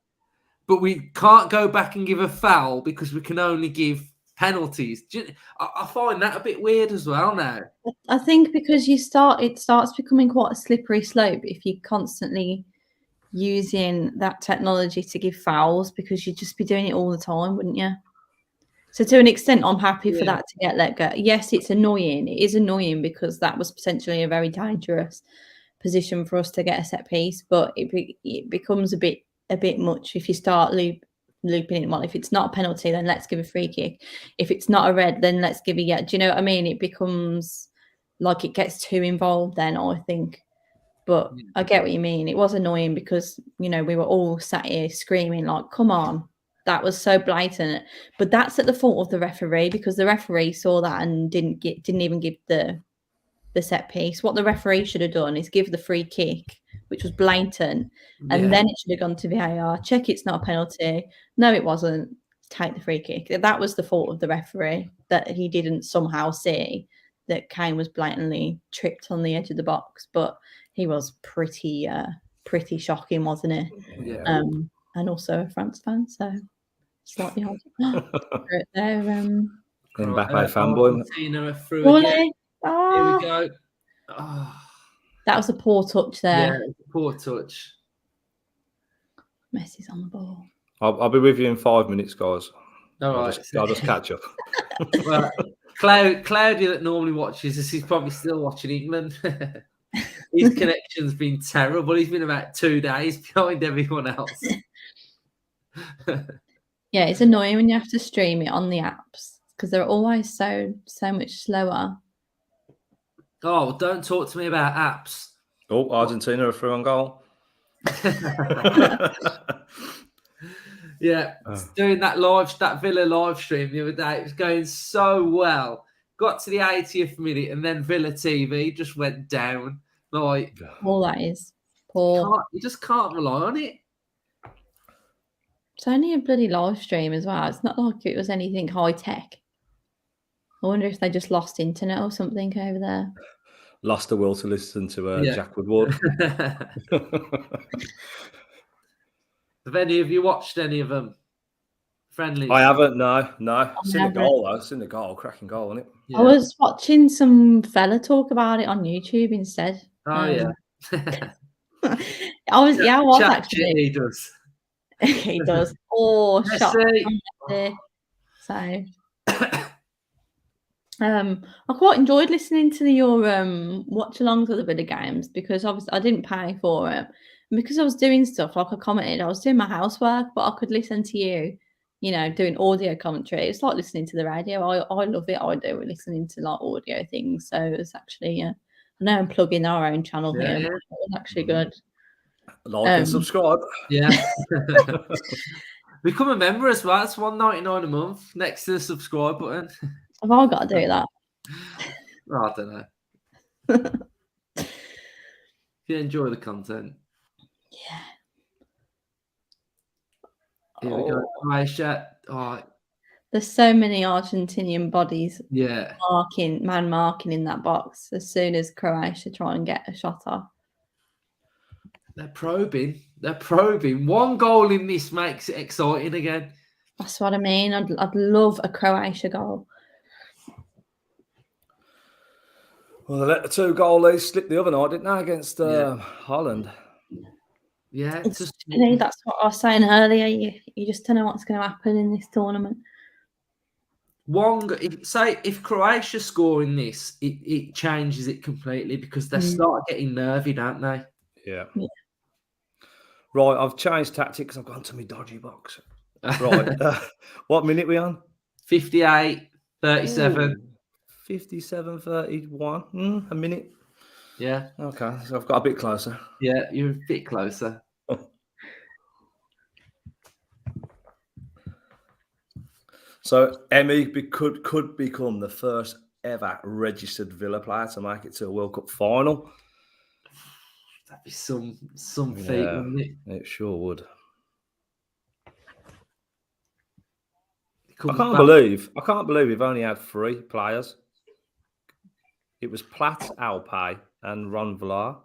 Speaker 1: But we can't go back and give a foul because we can only give penalties. I find that a bit weird as well now.
Speaker 2: I think because it starts becoming quite a slippery slope if you're constantly using that technology to give fouls, because you'd just be doing it all the time, wouldn't you? So to an extent, I'm happy for that to get let go. Yes, it's annoying. It is annoying because that was potentially a very dangerous position for us to get a set piece, but it becomes a bit much if you start looping it. Well, if it's not a penalty, then let's give a free kick. If it's not a red, then let's give a yeah. Do you know what I mean? It becomes like it gets too involved then, I think. But I get what you mean. It was annoying because, you know, we were all sat here screaming like, come on, that was so blatant. But that's at the fault of the referee, because the referee saw that and didn't even give the set piece. What the referee should have done is give the free kick, which was blatant, and then it should have gone to VAR, check it's not a penalty. No, it wasn't. Take the free kick. That was the fault of the referee, that he didn't somehow see that Kane was blatantly tripped on the edge of the box. But he was pretty shocking, wasn't it?
Speaker 3: Yeah.
Speaker 2: And also a France fan, so slightly hard. There,
Speaker 3: Mbappe fanboy.
Speaker 1: Argentina through again. Here we go. Oh.
Speaker 2: That was a poor touch there.
Speaker 1: Yeah, poor touch.
Speaker 2: Messi's on the ball.
Speaker 3: I'll be with you in 5 minutes, guys.
Speaker 1: All
Speaker 3: right. I'll just catch up.
Speaker 1: Well, Claudia that normally watches this, he's probably still watching England. His connection's been terrible. He's been about 2 days behind everyone else.
Speaker 2: Yeah, it's annoying when you have to stream it on the apps because they're always so much slower.
Speaker 1: Oh, don't talk to me about apps.
Speaker 3: Oh, Argentina are through on goal.
Speaker 1: Yeah, doing that Villa live stream the other day, it was going so well. Got to the 80th minute and then Villa TV just went down. Like,
Speaker 2: all that is poor.
Speaker 1: You just can't rely on it.
Speaker 2: It's only a bloody live stream as well. It's not like it was anything high tech. I wonder if they just lost internet or something over there.
Speaker 3: Lost the will to listen to Jack Woodward.
Speaker 1: Have any of you watched any of them? Friendlies?
Speaker 3: I haven't, no. Seen the goal, though. Seen the goal. Cracking goal, isn't it?
Speaker 2: Yeah. I was watching some fella talk about it on YouTube instead.
Speaker 1: Oh, yeah.
Speaker 2: I was actually.
Speaker 1: He does.
Speaker 2: He does. Oh, shot. So, I quite enjoyed listening to your watch-alongs of the video games, because obviously I didn't pay for it. And because I was doing stuff, like I commented, I was doing my housework, but I could listen to you, doing audio commentary. It's like listening to the radio. I love it. I do listening to like audio things. So it's actually, I know I'm plugging our own channel here. But it was actually good.
Speaker 3: Like and subscribe.
Speaker 1: Yeah. Become a member as well. It's $1.99 a month next to the subscribe button.
Speaker 2: Have I got to do that?
Speaker 1: Oh, I don't know. If you enjoy the content.
Speaker 2: Yeah.
Speaker 1: Here we go. Croatia. Oh.
Speaker 2: There's so many Argentinian bodies marking in that box as soon as Croatia try and get a shot off.
Speaker 1: They're probing. One goal in this makes it exciting again.
Speaker 2: That's what I mean. I'd love a Croatia goal.
Speaker 3: Well, they let the 2 goal lead slip the other night, didn't they, against Holland?
Speaker 1: Yeah.
Speaker 2: That's what I was saying earlier. You just don't know what's going to happen in this tournament.
Speaker 1: If Croatia score in this, it changes it completely, because they start getting nervy, don't they?
Speaker 3: Yeah. Right, I've changed tactics. I've gone to my dodgy box. Right. What minute are we on?
Speaker 1: 58, 37.
Speaker 3: 57, 31. A minute.
Speaker 1: Yeah.
Speaker 3: Okay, so I've got a bit closer.
Speaker 1: Yeah, you're a bit closer.
Speaker 3: So Emmy could become the first ever registered Villa player to make it to a World Cup final.
Speaker 1: That'd be some feat, wouldn't it?
Speaker 3: It sure would.
Speaker 1: I
Speaker 3: can't believe we've only had 3 players. It was Platt, Alpay, and Ron Vlaar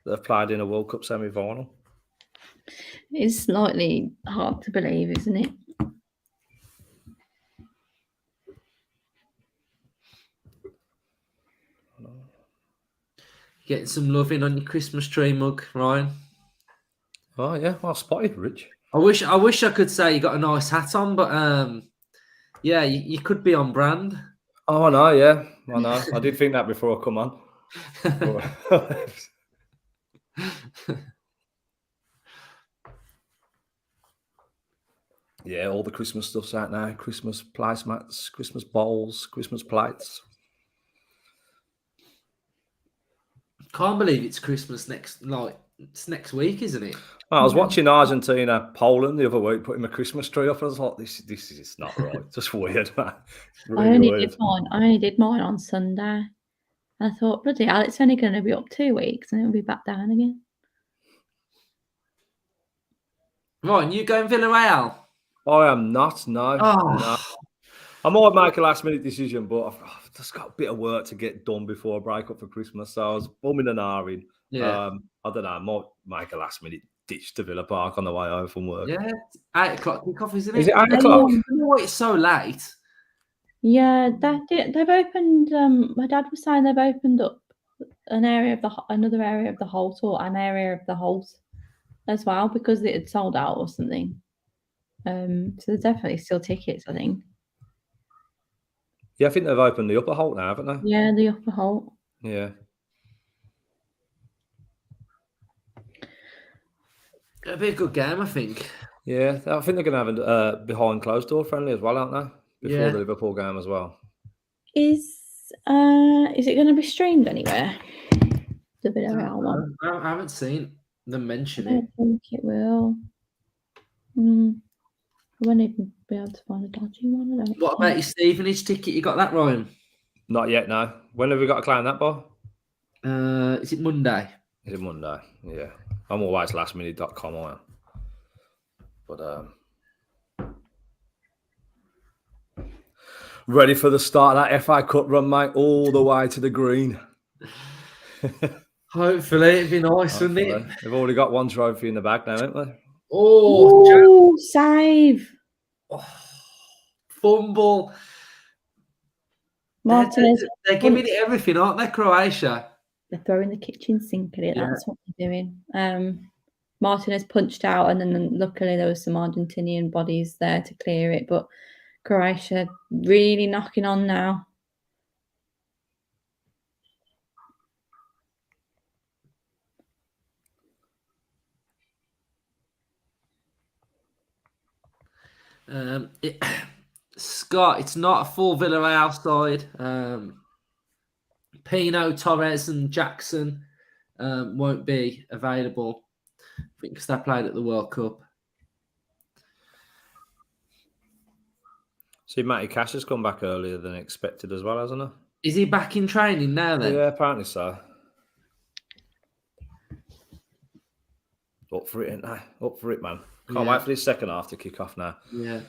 Speaker 3: that have played in a World Cup semi-final.
Speaker 2: It's slightly hard to believe, isn't it?
Speaker 1: Getting some loving on your Christmas tree mug, Ryan.
Speaker 3: Oh yeah, well spotted, Rich.
Speaker 1: I wish I could say you got a nice hat on, but yeah, you could be on brand.
Speaker 3: Oh, I know, yeah. I know. I did think that before I come on. Yeah, all the Christmas stuff's out now. Christmas placemats, Christmas bowls, Christmas plates.
Speaker 1: Can't believe it's Christmas next week, isn't it?
Speaker 3: I was watching Argentina, Poland the other week, putting my Christmas tree up. I was like, this is not right. Just weird, man.
Speaker 2: Really I only did mine on Sunday. I thought, bloody hell, it's only going to be up 2 weeks and it'll be back down again.
Speaker 1: Right, and you going Villarreal?
Speaker 3: I am not, no. No. I might make a last-minute decision, but I've just got a bit of work to get done before I break up for Christmas. So I was bumming and ahhing.
Speaker 1: Yeah.
Speaker 3: I don't know. I might make a last-minute ditch to Villa Park on the way home from work.
Speaker 1: Yeah, 8 o'clock kickoff, isn't it?
Speaker 3: Is it 8 o'clock?
Speaker 1: Why it's so late?
Speaker 2: Yeah, they've opened. My dad was saying they've opened up another area of the Holt or an area of the Holt as well because it had sold out or something. So there's definitely still tickets, I think.
Speaker 3: Yeah, I think they've opened the upper Holt now, haven't they?
Speaker 2: Yeah, the upper Holt.
Speaker 3: Yeah.
Speaker 1: It'll be a good game, I think.
Speaker 3: Yeah, I think they're going to have a behind closed door friendly as well, aren't they? Before the Liverpool game as well.
Speaker 2: Is it going to be streamed anywhere? The Villarreal one.
Speaker 1: I haven't seen them mention it.
Speaker 2: I don't think it will. I won't even be able to find a dodgy one.
Speaker 1: What about your Stevenage ticket? You got that, Ryan?
Speaker 3: Not yet, no. When have we got to claim that by?
Speaker 1: Is it Monday?
Speaker 3: Is it Monday? Yeah. I'm always lastminute.com, I am. But ready for the start of that FA Cup run, mate, all the way to the green.
Speaker 1: Hopefully, it'd be nice, wouldn't it?
Speaker 3: They've already got one trophy in the bag now, haven't they?
Speaker 2: Oh, save.
Speaker 1: Oh, fumble.
Speaker 2: Martinez.
Speaker 1: They're giving it everything, aren't they, Croatia?
Speaker 2: They're throwing the kitchen sink at it. Yeah. That's what they're doing. Martinez punched out, and then luckily there was some Argentinian bodies there to clear it. But Croatia really knocking on now.
Speaker 1: Scott, it's not a full Villarreal side. Pino, Torres, and Jackson won't be available. I think because they played at the World Cup.
Speaker 3: See, Matty Cash has come back earlier than expected as well, hasn't he?
Speaker 1: Is he back in training now then?
Speaker 3: Yeah, apparently so. Up for it, ain't they? Up for it, man. Can't wait for this second half to kick off now.
Speaker 1: Yeah.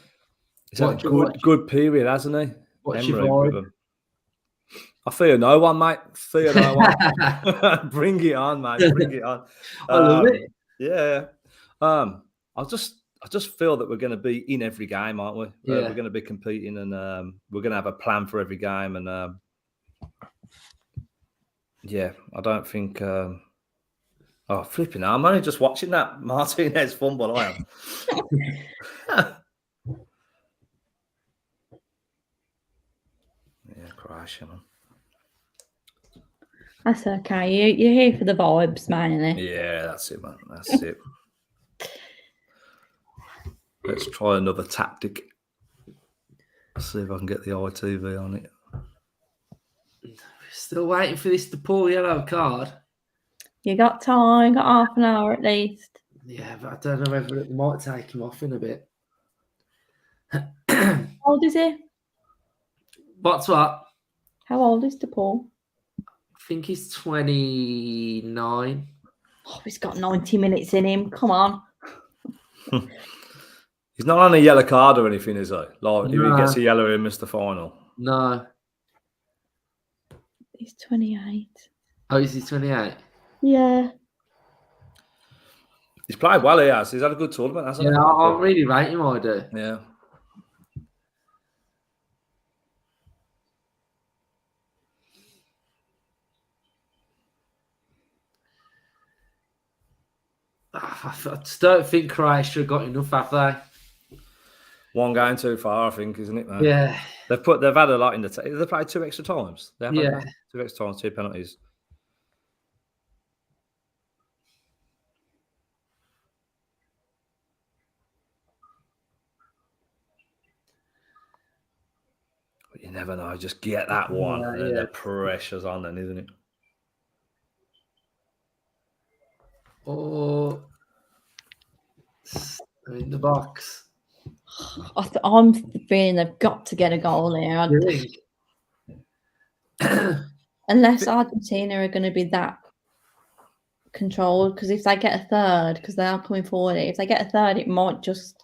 Speaker 3: He's had a good period, hasn't he?
Speaker 1: What's your vibe?
Speaker 3: I fear no one, mate. Fear no one. Bring it on, mate. Bring it on.
Speaker 1: I love it.
Speaker 3: Yeah. I just feel that we're going to be in every game, aren't we?
Speaker 1: Yeah.
Speaker 3: We're going to be competing, and we're going to have a plan for every game. And yeah, I don't think. Oh, flipping! I'm only just watching that Martinez fumble. I am. Yeah, Croatia, man.
Speaker 2: That's okay. You're here for the vibes, man, innit?
Speaker 3: Yeah, that's it, man. That's it. Let's try another tactic. See if I can get the ITV on it.
Speaker 1: Still waiting for this to pull yellow card.
Speaker 2: You got time, got half an hour at least.
Speaker 1: Yeah, but I don't know whether it might take him off in a bit.
Speaker 2: old is he?
Speaker 1: What's what?
Speaker 2: How old is DePaul?
Speaker 1: I think he's 29.
Speaker 2: Oh, he's got 90 minutes in him. Come on.
Speaker 3: He's not on a yellow card or anything, is he? Like, if he
Speaker 1: No.
Speaker 3: gets a yellow, he missed the final.
Speaker 1: No.
Speaker 2: He's 28.
Speaker 1: Oh, is he 28?
Speaker 2: Yeah.
Speaker 3: He's played well, he has. He's had a good tournament, hasn't he?
Speaker 1: Yeah, I really rate him, I do.
Speaker 3: Yeah.
Speaker 1: I just don't think Croatia got enough, have they?
Speaker 3: One going too far, I think, isn't it, man?
Speaker 1: Yeah.
Speaker 3: They've had a lot in the they've played 2 extra times. They have
Speaker 1: Yeah.
Speaker 3: had 2 extra times, 2 penalties. But you never know. Just get that one.
Speaker 1: Yeah,
Speaker 3: And then
Speaker 1: yeah.
Speaker 3: the pressure's on then, isn't it?
Speaker 1: Or in the box.
Speaker 2: I'm feeling they've got to get a goal here.
Speaker 1: You think?
Speaker 2: Unless Argentina are going to be that controlled, because if they get a third, because they are coming forward, if they get a third, it might just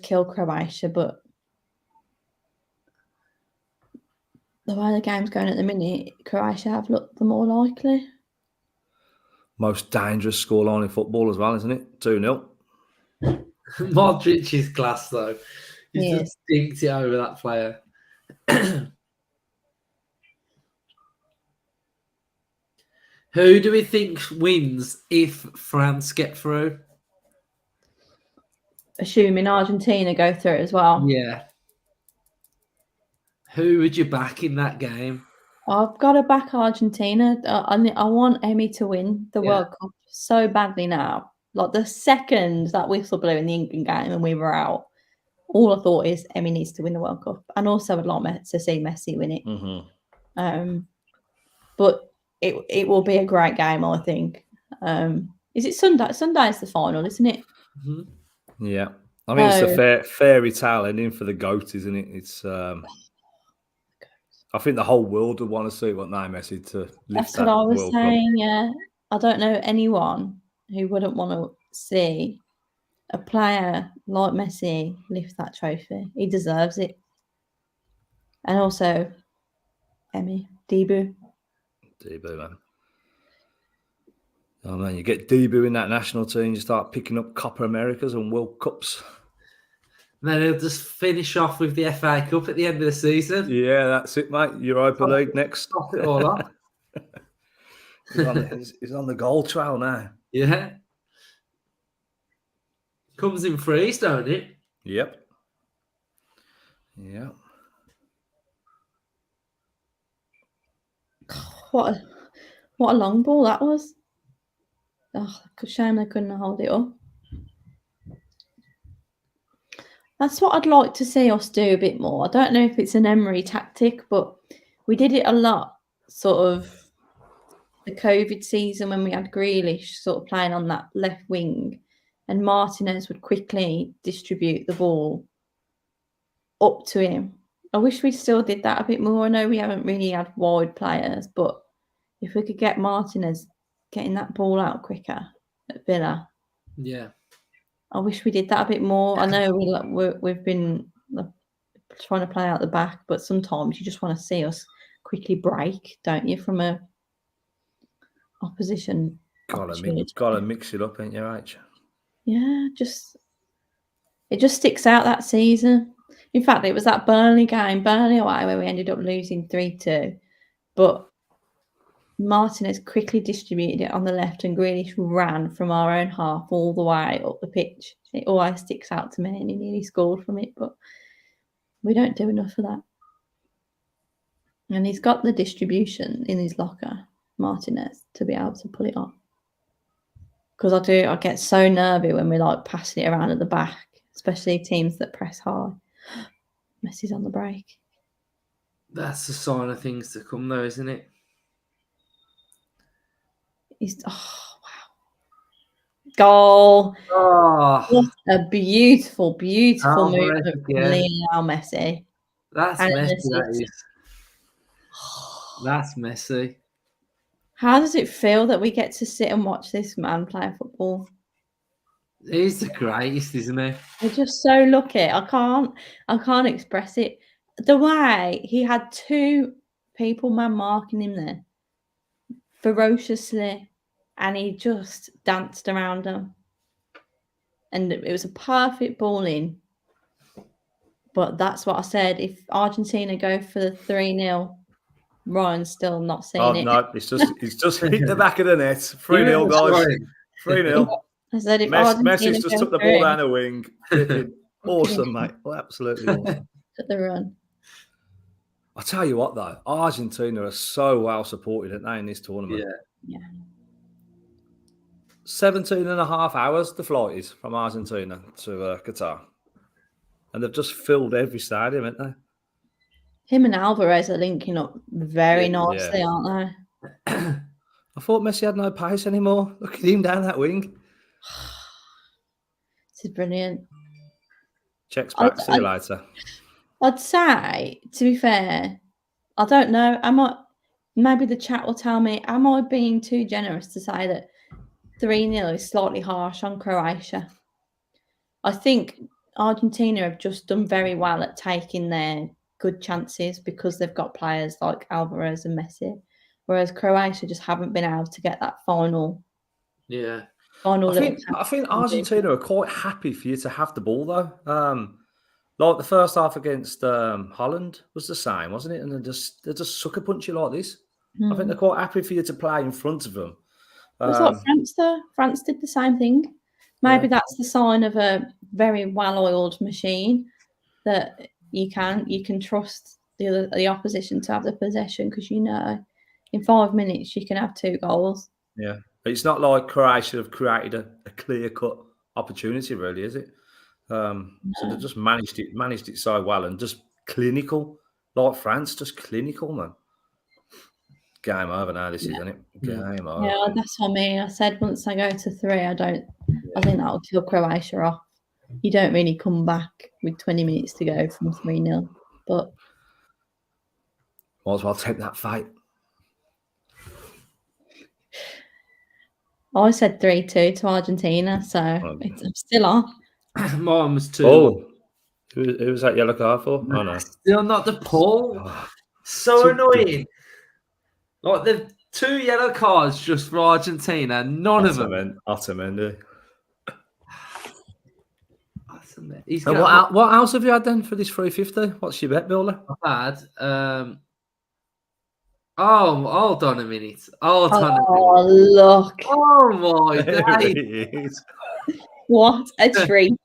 Speaker 2: kill Croatia. But the way the game's going at the minute, Croatia have looked the more likely.
Speaker 3: Most dangerous scoreline in football as well, isn't it? 2-0.
Speaker 1: Modric is class, though. He
Speaker 2: Yes.
Speaker 1: just dinked it over that player. Who do we think wins if France get through?
Speaker 2: Assuming Argentina go through it as well.
Speaker 1: Yeah. Who would you back in that game?
Speaker 2: I've got to back Argentina. I want Emmy to win the World Cup so badly now. Like the second that whistle blew in the England game and we were out, all I thought is Emmy needs to win the World Cup. And also I'd like to see Messi win it.
Speaker 3: Mm-hmm.
Speaker 2: But it will be a great game, I think. Is it Sunday? Sunday is the final, isn't it?
Speaker 1: Mm-hmm.
Speaker 3: Yeah. I mean, it's a fairy tale ending for the GOAT, isn't it? It's. I think the whole world would want to see what Messi to lift
Speaker 2: That's
Speaker 3: that
Speaker 2: what I was
Speaker 3: World
Speaker 2: saying.
Speaker 3: Cup.
Speaker 2: Yeah, I don't know anyone who wouldn't want to see a player like Messi lift that trophy. He deserves it. And also, Emmy, debut,
Speaker 3: man. Oh man, you get debut in that national team, you start picking up Copa Americas and World Cups.
Speaker 1: And then he'll just finish off with the FA Cup at the end of the season.
Speaker 3: Yeah, that's it, mate. Europa League next.
Speaker 1: Stop it all up.
Speaker 3: He's on the goal trail now.
Speaker 1: Yeah. Comes in threes, don't it?
Speaker 3: Yep. Yeah.
Speaker 2: What a long ball that was. Oh, shame they couldn't hold it up. That's what I'd like to see us do a bit more. I don't know if it's an Emery tactic, but we did it a lot, sort of the COVID season when we had Grealish sort of playing on that left wing, and Martinez would quickly distribute the ball up to him. I wish we still did that a bit more. I know we haven't really had wide players, but if we could get Martinez getting that ball out quicker at Villa.
Speaker 1: Yeah.
Speaker 2: I wish we did that a bit more. I know we've been trying to play out the back, but sometimes you just want to see us quickly break, don't you, from a opposition.
Speaker 3: Gotta mix it up, ain't you, H?
Speaker 2: Yeah, it just sticks out that season. In fact, it was that Burnley away, where we ended up losing 3-2. But Martinez quickly distributed it on the left and Grealish ran from our own half all the way up the pitch. It always sticks out to me, and he nearly scored from it, but we don't do enough of that. And he's got the distribution in his locker, Martinez, to be able to pull it off. Because I get so nervy when we like passing it around at the back, especially teams that press high. Messi's on the break.
Speaker 1: That's the sign of things to come, though, isn't it?
Speaker 2: goal.
Speaker 1: Oh,
Speaker 2: What a beautiful, beautiful
Speaker 1: Alvarez
Speaker 2: movement from
Speaker 1: again.
Speaker 2: Lionel Messi.
Speaker 1: That's
Speaker 2: And an
Speaker 1: Messi. That
Speaker 2: assist.
Speaker 1: is. That's Messi.
Speaker 2: How does it feel that we get to sit and watch this man play football?
Speaker 1: He's the greatest, isn't he?
Speaker 2: We're just so lucky. I can't express it. The way he had two people man marking him there ferociously, and he just danced around them. And it was a perfect ball in. But that's what I said. If Argentina go for the 3-0, Ryan's still not seeing it.
Speaker 3: No, it's just hit the back of the net. 3-0, guys. 3-0.
Speaker 2: I said if
Speaker 3: Messi's just took the ball down the wing. Awesome, mate. Well, absolutely awesome.
Speaker 2: At the run.
Speaker 3: I'll tell you what, though. Argentina are so well supported, aren't they, in this tournament?
Speaker 2: Yeah.
Speaker 3: 17 and a half hours the flight is from Argentina to Qatar. And they've just filled every stadium, haven't they?
Speaker 2: Him and Alvarez are linking up very nicely, aren't they?
Speaker 3: I thought Messi had no pace anymore. Look at him down that wing.
Speaker 2: This is brilliant.
Speaker 3: Checks back. See you later.
Speaker 2: I'd say, to be fair, I don't know. Maybe the chat will tell me, am I being too generous to say that 3-0 is slightly harsh on Croatia? I think Argentina have just done very well at taking their good chances because they've got players like Alvarez and Messi, whereas Croatia just haven't been able to get that final.
Speaker 1: Yeah.
Speaker 3: I think Argentina are quite happy for you to have the ball, though. Like the first half against Holland was the same, wasn't it? And they just sucker punch you like this. I think they're quite happy for you to play in front of them.
Speaker 2: It was like France, though. France did the same thing. Maybe that's the sign of a very well-oiled machine that you can trust the opposition to have the possession because you know in 5 minutes you can have 2 goals.
Speaker 3: Yeah, but it's not like Croatia have created a clear-cut opportunity, really, is it? So they just managed it so well and just clinical, like France, just clinical, man. Game over now, this is, isn't it? Game over.
Speaker 2: Yeah, that's what I mean. I said once I go to 3, I think that'll kill Croatia off. You don't really come back with 20 minutes to go from 3-0. But
Speaker 3: might as well take that fight.
Speaker 2: I said 3-2 to Argentina, so I'm still on.
Speaker 1: Mine was 2.
Speaker 3: Oh, who was that yellow card for? Oh, no.
Speaker 1: Still not the Paul. So annoying. Like the 2 yellow cards just for Argentina. None of them.
Speaker 3: Otamendi.
Speaker 1: And
Speaker 3: what else have you had then for this 350? What's your bet, Builder?
Speaker 1: I've had. Hold on a minute.
Speaker 2: Oh, look.
Speaker 1: Oh, my God.
Speaker 2: What a treat.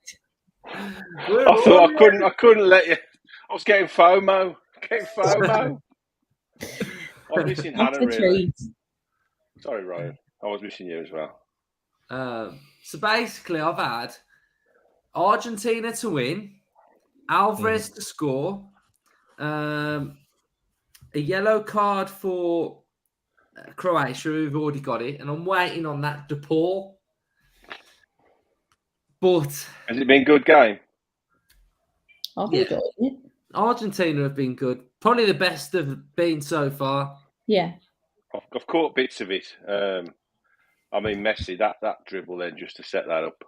Speaker 4: I thought I couldn't let you. I was getting FOMO. I was missing Hannah, really. Sorry, Ryan. I was missing you as well.
Speaker 1: So basically, I've had Argentina to win, Alvarez to score, a yellow card for Croatia, who've already got it, and I'm waiting on that DePaul. But
Speaker 4: has it been a good game?
Speaker 2: I've enjoyed it.
Speaker 1: Argentina have been good. Probably the best they've been so far.
Speaker 2: Yeah.
Speaker 4: I've caught bits of it. I mean, Messi, that dribble then just to set that up.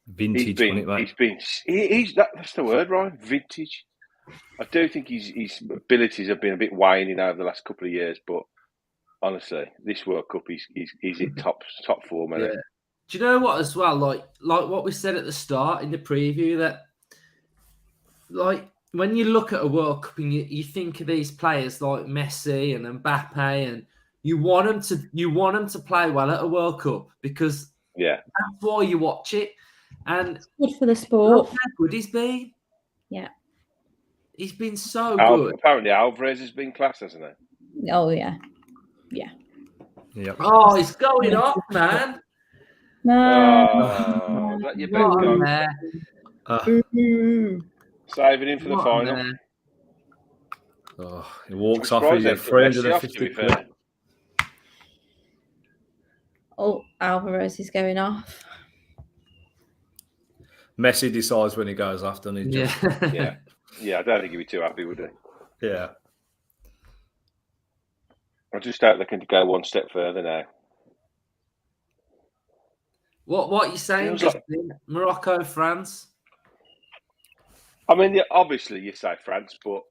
Speaker 3: Vintage,
Speaker 4: that's the word, Ryan. Vintage. I do think his abilities have been a bit waning over the last couple of years, but honestly, this World Cup, he's in top form. Yeah.
Speaker 1: Do you know what as well? Like what we said at the start in the preview, that like when you look at a World Cup and you think of these players like Messi and Mbappe, and you want them to play well at a World Cup because that's why you watch it. And
Speaker 2: it's good for the sport.
Speaker 1: How good he's been.
Speaker 2: Yeah.
Speaker 1: He's been so good.
Speaker 4: Apparently Alvarez has been class, hasn't he?
Speaker 2: Oh, yeah. Yeah.
Speaker 3: Yep.
Speaker 1: Oh, he's going up, man.
Speaker 2: No.
Speaker 4: Let your bet go. Saving him for the final.
Speaker 3: He walks off with 350 quid.
Speaker 2: Oh, Alvarez is going off.
Speaker 3: Messi decides when he goes off, doesn't he?
Speaker 4: Yeah. I don't think he'd be too happy, would he?
Speaker 3: Yeah.
Speaker 4: I just hope they can go one step further now.
Speaker 1: What are you saying, Justin? Morocco, France?
Speaker 4: I mean, obviously you say France, but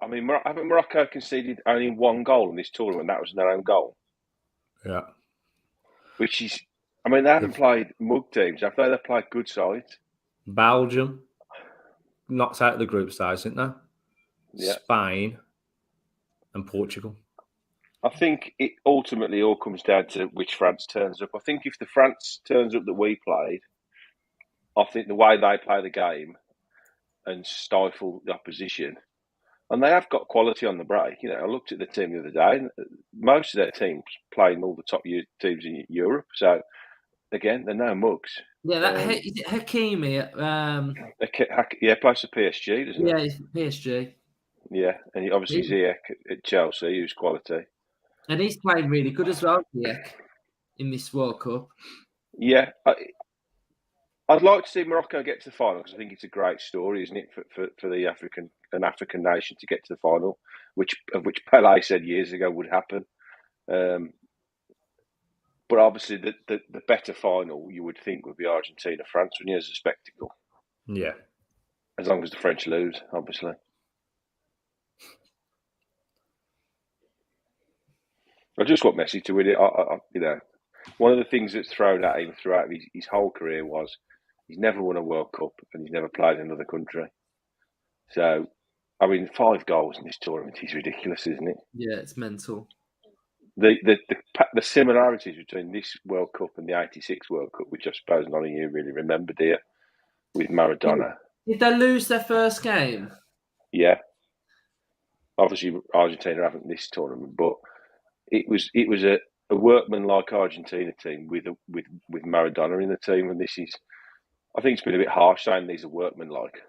Speaker 4: I mean, haven't Morocco conceded only one goal in this tournament? That was their own goal.
Speaker 3: Yeah.
Speaker 4: Which is, I mean, they haven't played mug teams. Have they? They've played good sides.
Speaker 3: Belgium knocked out of the group stage, didn't they?
Speaker 4: Yeah.
Speaker 3: Spain and Portugal.
Speaker 4: I think it ultimately all comes down to which France turns up. I think if the France turns up that we played, I think the way they play the game and stifle the opposition, and they have got quality on the break. You know, I looked at the team the other day, and most of their teams playing all the top teams in Europe. So again, they're no mugs.
Speaker 1: Yeah, is it Hakimi?
Speaker 4: Plays for PSG, doesn't he?
Speaker 1: Yeah, he's PSG.
Speaker 4: Yeah, and obviously Ziyech at Chelsea, who's quality.
Speaker 1: And he's playing really good as well, Ziyech, in this World Cup.
Speaker 4: Yeah, I'd like to see Morocco get to the final because I think it's a great story, isn't it, for the African nation to get to the final, which Pelé said years ago would happen. But obviously, the better final you would think would be Argentina-France, wouldn't you, as a spectacle?
Speaker 3: Yeah.
Speaker 4: As long as the French lose, obviously. I just want Messi to win it. You know, one of the things that's thrown at him throughout his whole career was he's never won a World Cup and he's never played in another country. So, I mean, 5 goals in this tournament is ridiculous, isn't it?
Speaker 1: Yeah, it's mental.
Speaker 4: The similarities between this World Cup and the '86 World Cup, which I suppose none of you really remember, dear, with Maradona.
Speaker 1: Did they lose their first game?
Speaker 4: Yeah. Obviously, Argentina haven't this tournament, but it was a workman-like Argentina team with Maradona in the team, and this is, I think it's been a bit harsh saying these are workman-like.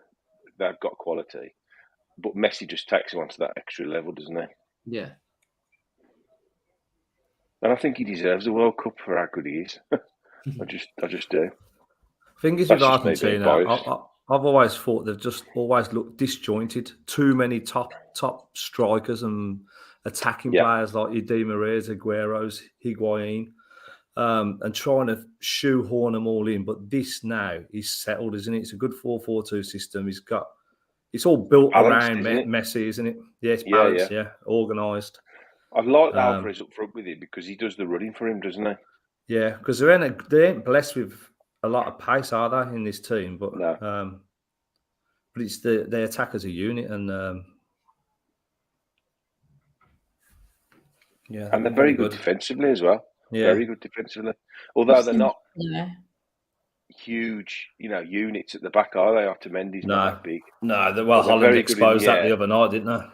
Speaker 4: They've got quality, but Messi just takes them onto that extra level, doesn't he?
Speaker 1: Yeah.
Speaker 4: And I think he deserves a World Cup for how good he is. I just do.
Speaker 3: Thing is with Argentina, I've always thought they've just always looked disjointed. Too many top strikers and attacking players like your Di Maria's, Aguero's, Higuain, and trying to shoehorn them all in. But this now is settled, isn't it? It's a good 4-4-2 system. It's all built around Messi, isn't it? Yeah, it's balanced, organised.
Speaker 4: I like Alvarez up front with him because he does the running for him, doesn't he?
Speaker 3: Yeah, because they ain't blessed with a lot of pace, are they, in this team? But
Speaker 4: no.
Speaker 3: But it's they attack as a unit, and
Speaker 4: and they're very good defensively as well.
Speaker 3: Yeah.
Speaker 4: Very good defensively, although they're not huge, units at the back, are they? Otamendi's not that big.
Speaker 3: No, Holland exposed that the other night, didn't they?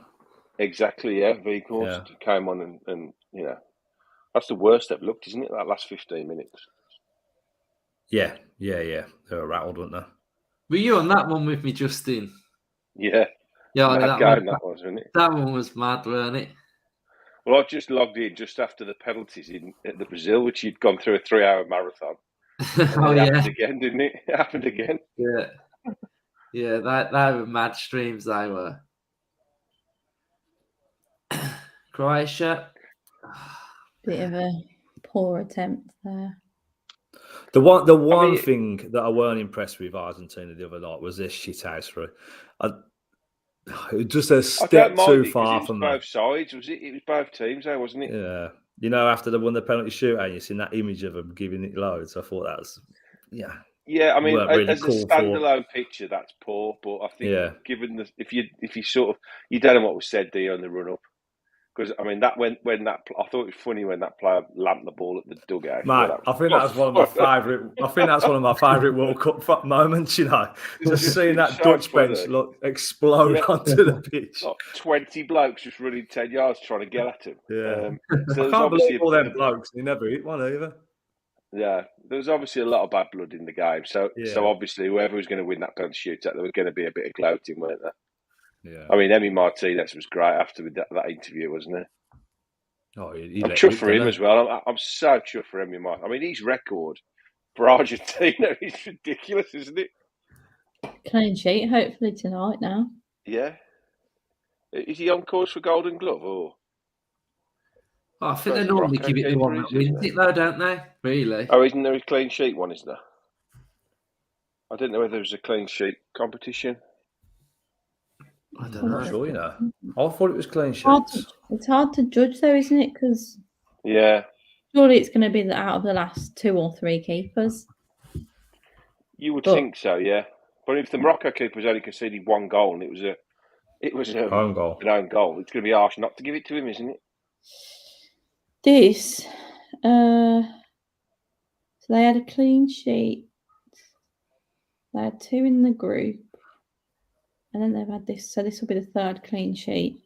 Speaker 4: Exactly, yeah. Vehicles came on and that's the worst they've looked, isn't it? That last 15 minutes.
Speaker 3: Yeah. They were rattled, weren't they?
Speaker 1: Were you on that one with me, Justin?
Speaker 4: Yeah.
Speaker 1: Yeah,
Speaker 4: that was, wasn't it?
Speaker 1: That one was mad, wasn't it?
Speaker 4: Well, I just logged in just after the penalties at the Brazil, which you'd gone through a 3-hour marathon. It happened again, didn't it? It happened again.
Speaker 1: Yeah. Yeah, they were mad streams, they were. Croatia.
Speaker 2: Bit of a poor attempt there.
Speaker 3: The one thing that I weren't impressed with Argentina the other night was this shithousery. Just a step too far from
Speaker 4: both sides, was it? It was both teams, though, wasn't it?
Speaker 3: Yeah. After they won the penalty shootout, you've seen that image of them giving it loads. I thought that was,
Speaker 4: Yeah, I mean,
Speaker 3: really
Speaker 4: as a standalone picture, that's poor. But I think, given if you sort of, you don't know what was said there in the run up. Because I mean, I thought it was funny when that player lamped the ball at the dugout.
Speaker 3: Mate, I think that's one of my favourite. I think that's one of my favourite World Cup moments. Just seeing that Dutch bench explode onto the pitch.
Speaker 4: 20 blokes just running 10 yards trying to get at him.
Speaker 3: Yeah, I can't believe all them blokes. They never hit one either.
Speaker 4: Yeah, there was obviously a lot of bad blood in the game. So obviously, whoever was going to win that penalty shootout, there was going to be a bit of gloating, weren't there?
Speaker 3: Yeah.
Speaker 4: I mean, Emiliano Martinez was great after that interview, wasn't he?
Speaker 3: Oh,
Speaker 4: I'm chuffed for him as well. I'm so chuffed for Emiliano Martinez. I mean, his record for Argentina is ridiculous, isn't it?
Speaker 2: Clean sheet, hopefully tonight now.
Speaker 4: Yeah. Is he on course for Golden Glove or?
Speaker 1: Oh, I think they normally give it the one that wins it, though, don't they? Really?
Speaker 4: Oh, isn't there a clean sheet one, isn't there? I didn't know whether there was a clean sheet competition.
Speaker 1: I don't
Speaker 3: I'm
Speaker 1: know.
Speaker 3: not sure, you know. I thought it was clean sheets.
Speaker 2: It's hard to judge, though, isn't it? Because surely it's going to be out of the last 2 or 3 keepers.
Speaker 4: You would think so, yeah. But if the Morocco keeper's only conceded 1 goal and it was
Speaker 3: Own goal.
Speaker 4: an own goal, it's going to be harsh not to give it to him, isn't it?
Speaker 2: So they had a clean sheet. They had 2 in the group. And then they've had this. So this will be the 3rd clean sheet.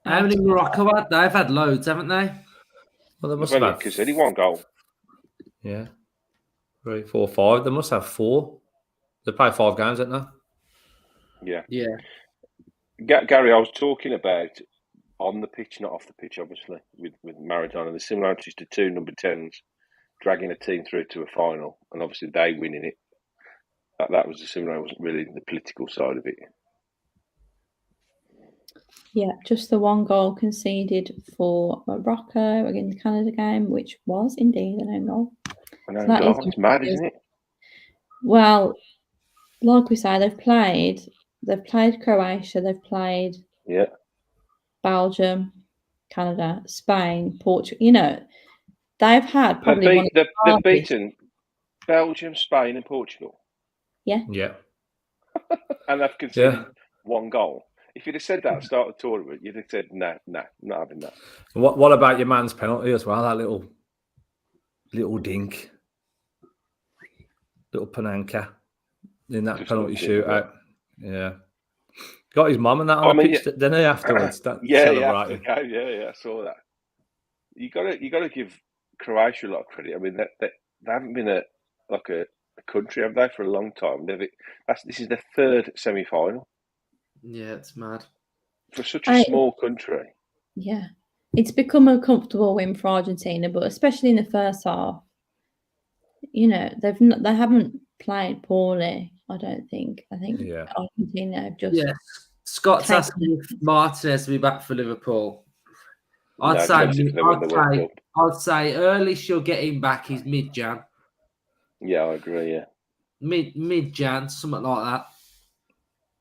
Speaker 1: How many Morocco had? They've had loads, haven't they?
Speaker 3: Well, they must have had
Speaker 4: conceded 1 goal.
Speaker 3: Yeah. 3, 4, 5. They must have 4. They play 5 games, don't they?
Speaker 4: Yeah.
Speaker 1: Yeah.
Speaker 4: Gary, I was talking about on the pitch, not off the pitch, obviously, with Maradona, the similarities to 2 number 10s dragging a team through to a final, and obviously they winning it. That was the similar. It wasn't really the political side of it.
Speaker 2: Yeah, just the 1 goal conceded for Morocco against the Canada game, which was indeed an own goal.
Speaker 4: It's mad, isn't it?
Speaker 2: Well, like we say, they've played Croatia, they've played Belgium, Canada, Spain, Portugal. You know, they've had probably
Speaker 4: they've beaten Belgium, Spain, and Portugal.
Speaker 2: Yeah.
Speaker 4: And they've conceded 1 goal. If you'd have said that at the start of the tournament, you'd have said, nah, not having that.
Speaker 3: What about your man's penalty as well? That little dink, little Panenka in that penalty shootout. Yeah. Got his mum and that on the pitch, didn't he, afterwards? Celebrating.
Speaker 4: I saw that. You got to give Croatia a lot of credit. I mean, they haven't been a country, have they, for a long time? This is their 3rd semi-final.
Speaker 1: Yeah, it's mad.
Speaker 4: For such a small country.
Speaker 2: Yeah. It's become a comfortable win for Argentina, but especially in the first half, you know, they haven't played poorly, I don't think. I think Argentina have just...
Speaker 1: Yeah. Scott's asking if Martinez to be back for Liverpool. I'd say early she'll get him back. He's mid-Jan.
Speaker 4: Yeah, I agree, yeah.
Speaker 1: Mid-Jan, something like that.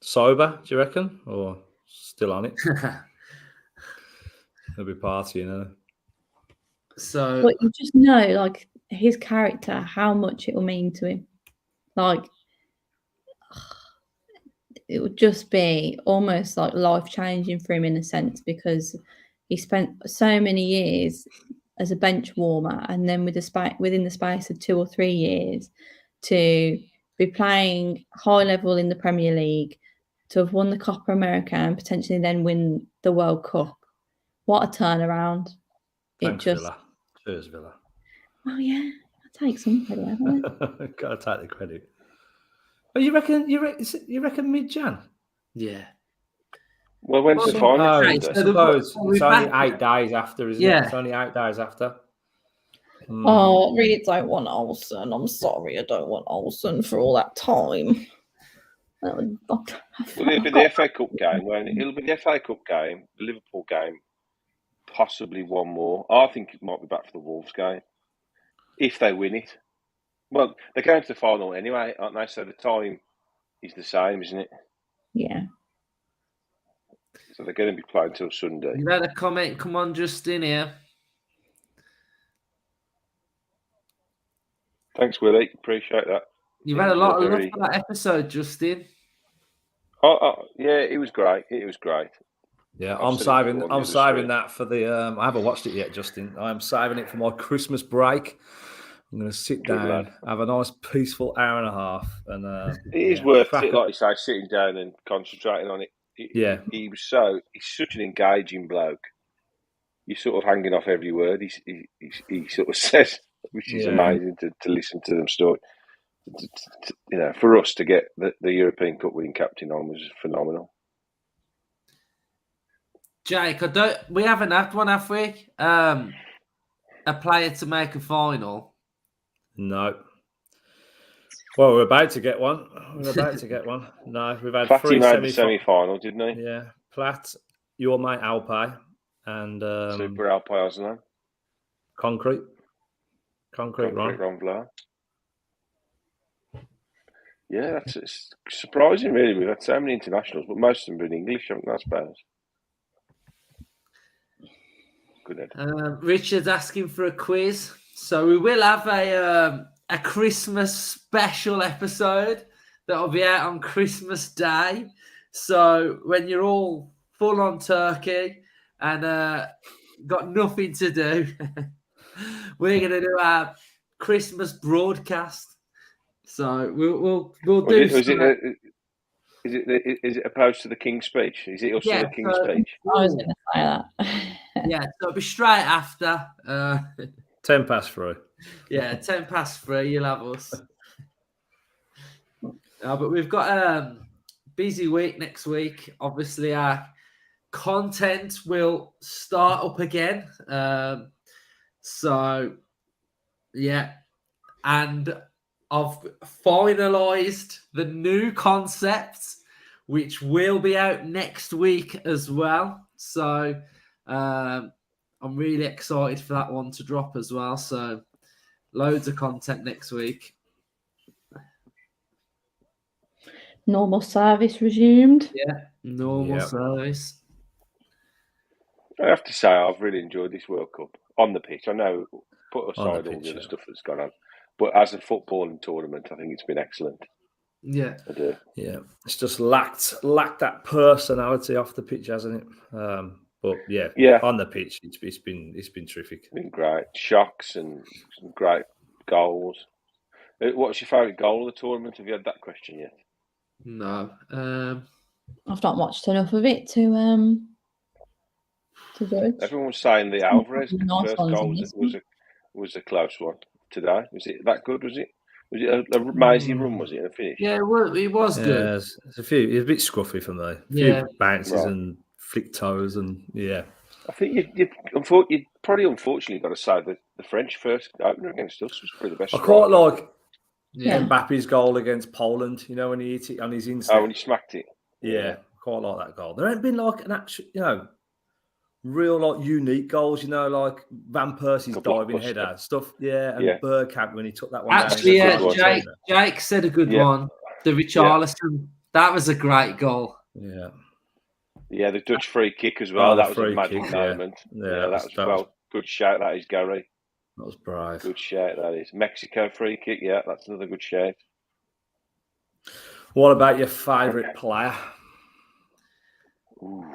Speaker 3: Sober, do you reckon? Or still on it? He'll be partying, isn't
Speaker 1: So,
Speaker 2: but you just know, like, his character, how much it will mean to him. Like, it would just be almost like life-changing for him in a sense, because he spent so many years as a bench warmer, and then within the space of 2 or 3 years to be playing high level in the Premier League, to have won the Copa America and potentially then win the World Cup. What a turnaround.
Speaker 3: Thanks, Villa. Cheers, Villa.
Speaker 2: Oh, yeah. I'll take some credit, haven't I?
Speaker 3: Got to take the credit. But you reckon mid-Jan?
Speaker 1: Yeah.
Speaker 4: Well, when's the final?
Speaker 3: I suppose it's only 8 days after, isn't it? It's only 8 days after.
Speaker 2: Oh, I really don't want Olsen. I'm sorry, I don't want Olsen for all that time.
Speaker 4: It'll be the FA Cup game. It'll be the FA Cup game, the Liverpool game, possibly 1 more. I think it might be back for the Wolves game if they win it. Well, they're going to the final anyway, aren't they? So the time is the same, isn't it?
Speaker 2: Yeah.
Speaker 4: So they're going to be playing till Sunday.
Speaker 1: You had a comment. Come on, Justin here.
Speaker 4: Thanks, Willie. Appreciate that.
Speaker 1: You've had a lot of love for that episode, Justin.
Speaker 4: Yeah, it was great.
Speaker 3: Yeah, I'm saving that for the. I haven't watched it yet, Justin. I'm saving it for my Christmas break. I'm going to sit down, have a nice peaceful hour and a half, and
Speaker 4: it is worth it, like you say, sitting down and concentrating on it. He's such an engaging bloke. You're sort of hanging off every word he sort of says, which is amazing to listen to them story. You know, for us to get the European Cup winning captain on was phenomenal.
Speaker 1: Jake, we haven't had one, have we? A player to make a final.
Speaker 3: No. Well, we're about to get one. No, we've had
Speaker 4: Fatty
Speaker 3: 3
Speaker 4: made the semi-final, didn't he?
Speaker 3: Yeah, Platt, your mate Alpay, and
Speaker 4: Super Alpay Aslan.
Speaker 3: Concrete Ron.
Speaker 4: Ron Vlaar. Yeah, it's surprising, really. We've had so many internationals, but most of them have been English, haven't they, I suppose? Good head.
Speaker 1: Richard's asking for a quiz, so we will have a Christmas special episode that will be out on Christmas Day. So when you're all full on turkey and got nothing to do, we're going to do our Christmas broadcast. So we'll do.
Speaker 4: Is it opposed to the King's Speech? Is it also the King's Speech?
Speaker 2: I was going to say that.
Speaker 1: Yeah, so it'll be straight after.
Speaker 3: 10 past 3.
Speaker 1: Yeah, 10 past 3, you'll have us. But we've got a busy week next week. Obviously, our content will start up again. So, yeah. And I've finalised the new concept, which will be out next week as well. So, I'm really excited for that one to drop as well. So, loads of content next week.
Speaker 2: Normal service resumed.
Speaker 1: Yeah, normal service.
Speaker 4: I have to say, I've really enjoyed this World Cup on the pitch. I know, put aside all the other stuff that's gone on, but as a footballing tournament, I think it's been excellent.
Speaker 1: Yeah,
Speaker 4: I do.
Speaker 3: Yeah, it's just lacked that personality off the pitch, hasn't it? But yeah, on the pitch, it's been terrific.
Speaker 4: It's been great shocks and some great goals. What's your favourite goal of the tournament? Have you had that question yet?
Speaker 1: No.
Speaker 2: I've not watched enough of it to judge.
Speaker 4: Everyone was saying the Alvarez first goal was a close one today. Was it that good? Was it a amazing run? Was it in a finish?
Speaker 1: Yeah, it was good.
Speaker 3: There's a few. It's a bit scruffy for me. A few bounces and flick toes, and
Speaker 4: I think you probably unfortunately got to say that the French first opener against us was probably the best.
Speaker 3: I quite like Mbappe's goal against Poland. You know, when he hit it on his inside.
Speaker 4: Oh, when he smacked it.
Speaker 3: Yeah, quite like that goal. There ain't been like an actual, real like unique goals. Like Van Persie's diving header stuff. Yeah, and Bergkamp when he took that one.
Speaker 1: Actually, Jake said a good one. The Richarlison, that was a great goal.
Speaker 3: Yeah.
Speaker 4: Yeah, the Dutch free kick as well. That was a magic
Speaker 3: kick,
Speaker 4: moment.
Speaker 3: Yeah,
Speaker 4: that was good shout. That is, Gary.
Speaker 3: That was brave.
Speaker 4: Good shout. That is Mexico free kick. Yeah, that's another good shout.
Speaker 3: What about your favourite player?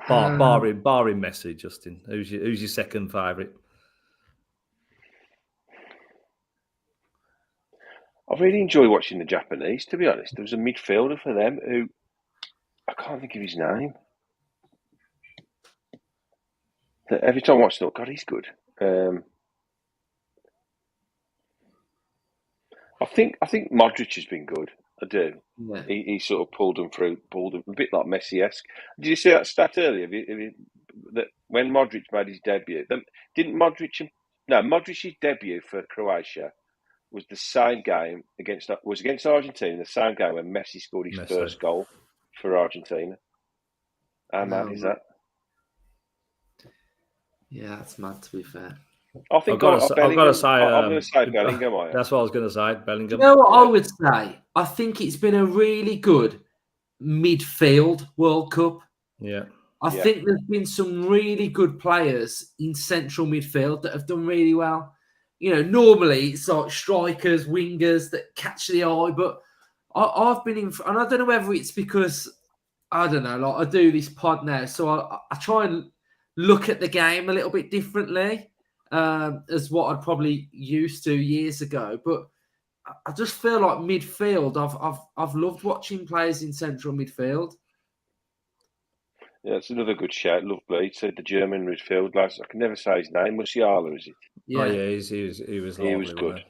Speaker 3: Barring Messi, Justin. Who's your second favourite?
Speaker 4: I really enjoy watching the Japanese. To be honest, there was a midfielder for them who I can't think of his name. Every time I watch it, God, he's good. I think Modric has been good. I do. Yeah. He sort of pulled them a bit like Messi-esque. Did you see that stat earlier? That when Modric made his debut, Modric's debut for Croatia was the same game against Argentina, the same game when Messi scored his first goal for Argentina. How mad is that?
Speaker 1: Yeah, that's mad, to be fair.
Speaker 4: I think I'm going to say Bellingham.
Speaker 3: That's what I was going to say, Bellingham.
Speaker 1: You know what I would say? I think it's been a really good midfield World Cup.
Speaker 3: Yeah.
Speaker 1: I think there's been some really good players in central midfield that have done really well. Normally it's like strikers, wingers that catch the eye, but I've been in, and I don't know whether it's because, I don't know, like I do this pod now, so I try and look at the game a little bit differently as what I'd probably used to years ago. But I just feel like midfield, I've loved watching players in central midfield.
Speaker 4: Yeah, it's another good shout. Lovely. He said the German midfield lads. I can never say his name. Musiala, is it?
Speaker 3: Yeah. Oh, yeah, he was lovely,
Speaker 4: good.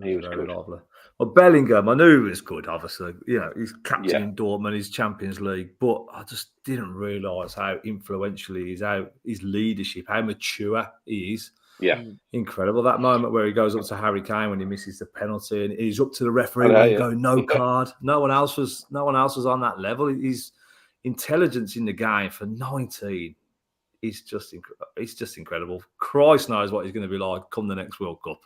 Speaker 3: He was very lively. Well, Bellingham, I knew he was good, obviously. He's captain in Dortmund, he's Champions League, but I just didn't realise how influential he is, how his leadership, how mature he is.
Speaker 4: Yeah.
Speaker 3: Incredible. That moment where he goes up to Harry Kane when he misses the penalty and he's up to the referee and going, no card. No one else was on that level. His intelligence in the game for 19 is just incredible. Christ knows what he's going to be like come the next World Cup.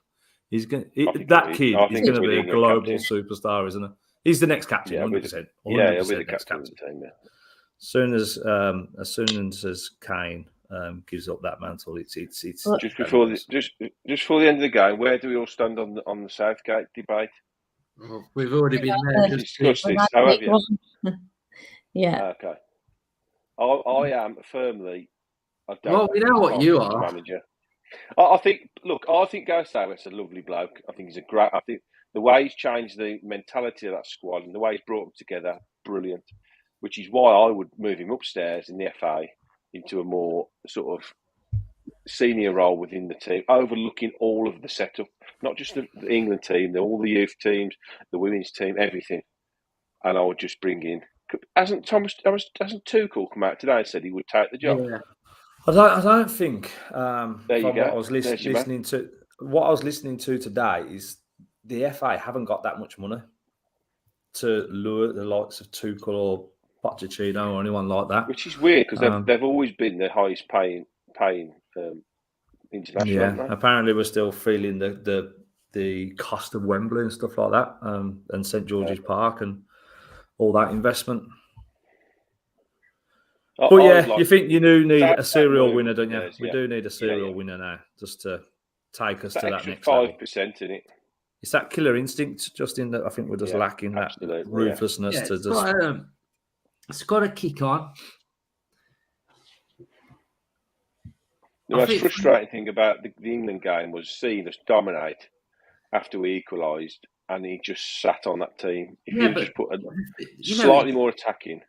Speaker 3: He's going that kid is going to be a global superstar, isn't he? He's the next captain, 100%.
Speaker 4: Yeah, he'll be the captain of the team. Yeah.
Speaker 3: As soon as Kane gives up that mantle, it's
Speaker 4: just before the end of the game. Where do we all stand on the Southgate debate?
Speaker 1: Well, we've already been there.
Speaker 4: Discussed this. How have you?
Speaker 2: Yeah.
Speaker 4: Okay. I am firmly.
Speaker 1: Well, we know what you are.
Speaker 4: Manager. I think Gareth Southgate's a lovely bloke. I think he's a great. I think the way he's changed the mentality of that squad and the way he's brought them together, brilliant. Which is why I would move him upstairs in the FA into a more sort of senior role within the team, overlooking all of the setup, not just the England team, all the youth teams, the women's team, everything. And I would just bring in. Hasn't Tuchel come out today and said he would take the job?
Speaker 1: Yeah.
Speaker 3: I don't think.
Speaker 4: There you go.
Speaker 3: What I was listening to today is the FA haven't got that much money to lure the likes of Tuchel or Pochettino or anyone like that.
Speaker 4: Which is weird because they've always been the highest paying international.
Speaker 3: Yeah, apparently we're still feeling the cost of Wembley and stuff like that, and St George's Park and all that investment. But you think you do need a serial winner, don't you? We do need a serial winner now, just to take us to that next level.
Speaker 4: 5% in it.
Speaker 3: It's that killer instinct, just in that I think we're just lacking that ruthlessness to just.
Speaker 1: It's got to kick on.
Speaker 4: The most frustrating thing about the England game was seeing us dominate after we equalised, and he just sat on that team. If you just put slightly more attacking.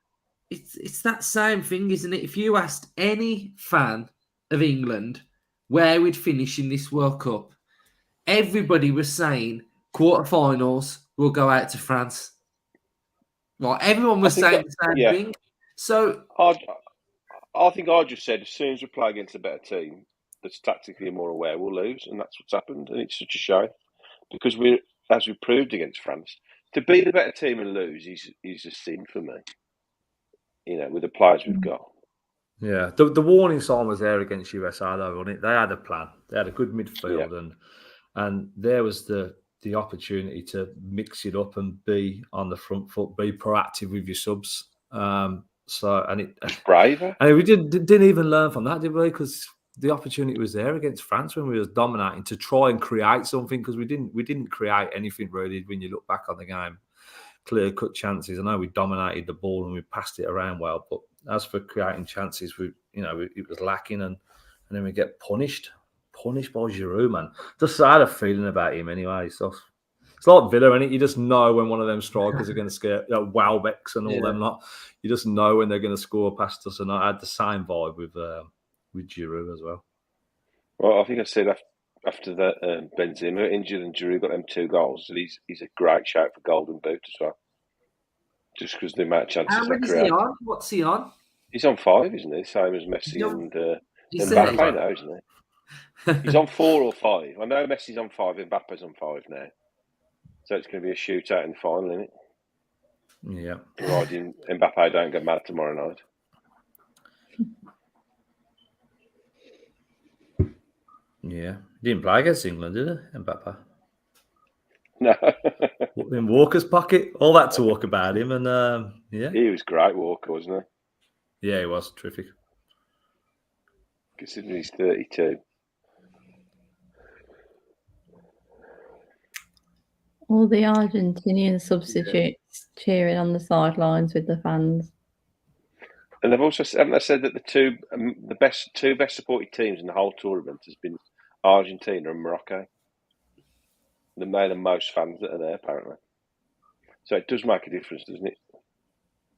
Speaker 1: It's that same thing, isn't it? If you asked any fan of England where we'd finish in this World Cup, everybody was saying quarterfinals will go out to France. Well, everyone was saying the same thing. So
Speaker 4: I think I just said as soon as we play against a better team that's tactically more aware, we'll lose, and that's what's happened. And it's such a shame because as we proved against France, to be the better team and lose is a sin for me. With the players we've got.
Speaker 3: Yeah, the warning sign was there against USA, though, wasn't it? They had a plan. They had a good midfield, and there was the opportunity to mix it up and be on the front foot, be proactive with your subs. It's
Speaker 4: braver.
Speaker 3: And we didn't even learn from that, did we? Because the opportunity was there against France when we was dominating to try and create something. Because we didn't create anything really when you look back on the game. Clear-cut chances. I know we dominated the ball and we passed it around well, but as for creating chances, it was lacking, and then we get punished by Giroud, man. Just I had a feeling about him anyway. So it's like Villa, innit? You just know when one of them strikers are going to scare Welbecks and all them lot. You just know when they're going to score past us, and I had the same vibe with Giroud as well.
Speaker 4: Well, I think I said after that Benzema injured and Giroud got them 2 goals, that he's a great shout for Golden Boot as well. Just because the amount of chances.
Speaker 1: How many is he on? What's he on?
Speaker 4: He's on 5, isn't he? Same as Messi and Mbappe now, isn't he? He's on 4 or 5. I know Messi's on 5, Mbappe's on 5 now. So it's going to be a shootout in the final, isn't it?
Speaker 3: Yeah.
Speaker 4: Providing Mbappe don't get mad tomorrow night.
Speaker 3: Yeah. He didn't play against England, did he, Mbappe?
Speaker 4: No.
Speaker 3: In Walker's pocket, all that talk about him, and
Speaker 4: he was great, Walker, wasn't
Speaker 3: he? Yeah, he was terrific.
Speaker 4: Considering he's 32.
Speaker 2: All the Argentinian substitutes cheering on the sidelines with the fans.
Speaker 4: And they've also said that the best supported teams in the whole tournament has been Argentina and Morocco. They made the most fans that are there, apparently. So it does make a difference, doesn't it?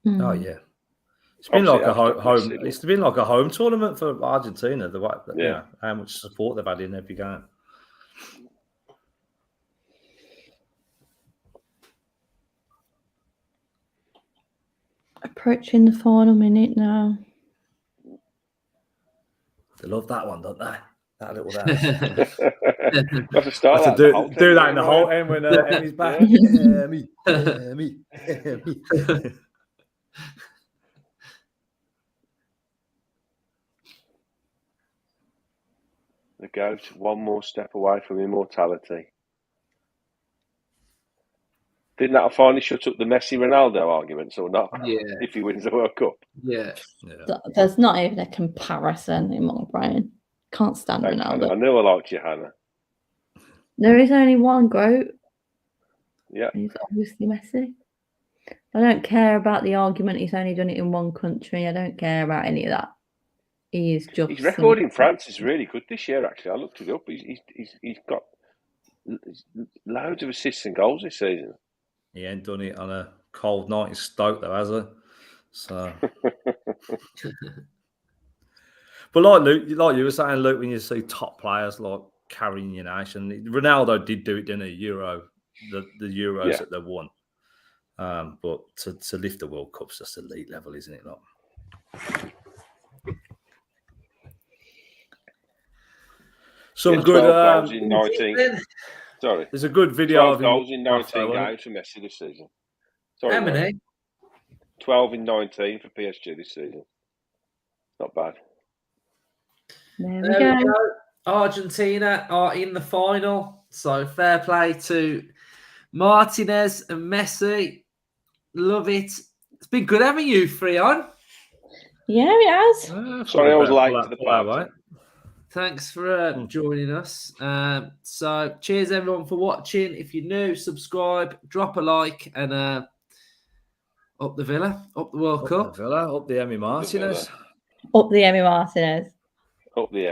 Speaker 2: Mm.
Speaker 3: Oh yeah, it's been like a home. It's been like a home tournament for Argentina. The way, how much support they've had in every game.
Speaker 2: Approaching the final minute now.
Speaker 3: They love that one, don't they? That little dance.
Speaker 4: Got to start
Speaker 3: Have
Speaker 4: that
Speaker 3: to
Speaker 4: in the whole
Speaker 3: do that in the
Speaker 4: thing,
Speaker 3: whole
Speaker 4: right?
Speaker 3: end when Emmy's back.
Speaker 4: Yeah.
Speaker 3: Emmy, Emmy, Emmy.
Speaker 4: The GOAT, one more step away from immortality. Didn't that finally shut up the Messi Ronaldo arguments or not?
Speaker 1: Yeah.
Speaker 4: If he wins the World Cup.
Speaker 1: Yeah.
Speaker 2: There's not even a comparison in my brain. Can't stand
Speaker 4: Thanks,
Speaker 2: Ronaldo.
Speaker 4: Hannah. I knew I liked you, Hannah.
Speaker 2: There is only one GOAT.
Speaker 4: Yeah.
Speaker 2: He's obviously Messi. I don't care about the argument he's only done it in one country. I don't care about any of that. He is just.
Speaker 4: His record in France is really good this year, actually. I looked it up. He's got loads of assists and goals this season.
Speaker 3: He ain't done it on a cold night in Stoke, though, has he? So. But like you were saying, Luke, when you see top players like carrying your nation, Ronaldo did do it, didn't he? The Euros that they won. But to lift the World Cup's just elite level, isn't it? Like? Some good
Speaker 4: goals in 19. Sorry,
Speaker 3: there's a good video of
Speaker 4: goals in 19 games for Messi this season. Sorry,
Speaker 1: how many?
Speaker 4: 12 in 19 for PSG this season. Not bad.
Speaker 2: There we go.
Speaker 1: Argentina are in the final, so fair play to Martinez and Messi. Love it. It's been good having you three on.
Speaker 2: Yeah, it has.
Speaker 4: Sorry, I was late to the party.
Speaker 1: Thanks for joining us. So cheers everyone for watching. If you're new, subscribe, drop a like, and up the Villa, up the World Cup.
Speaker 3: Up the Emmy Martinez.
Speaker 2: Up the Emmy Martinez.
Speaker 4: Up the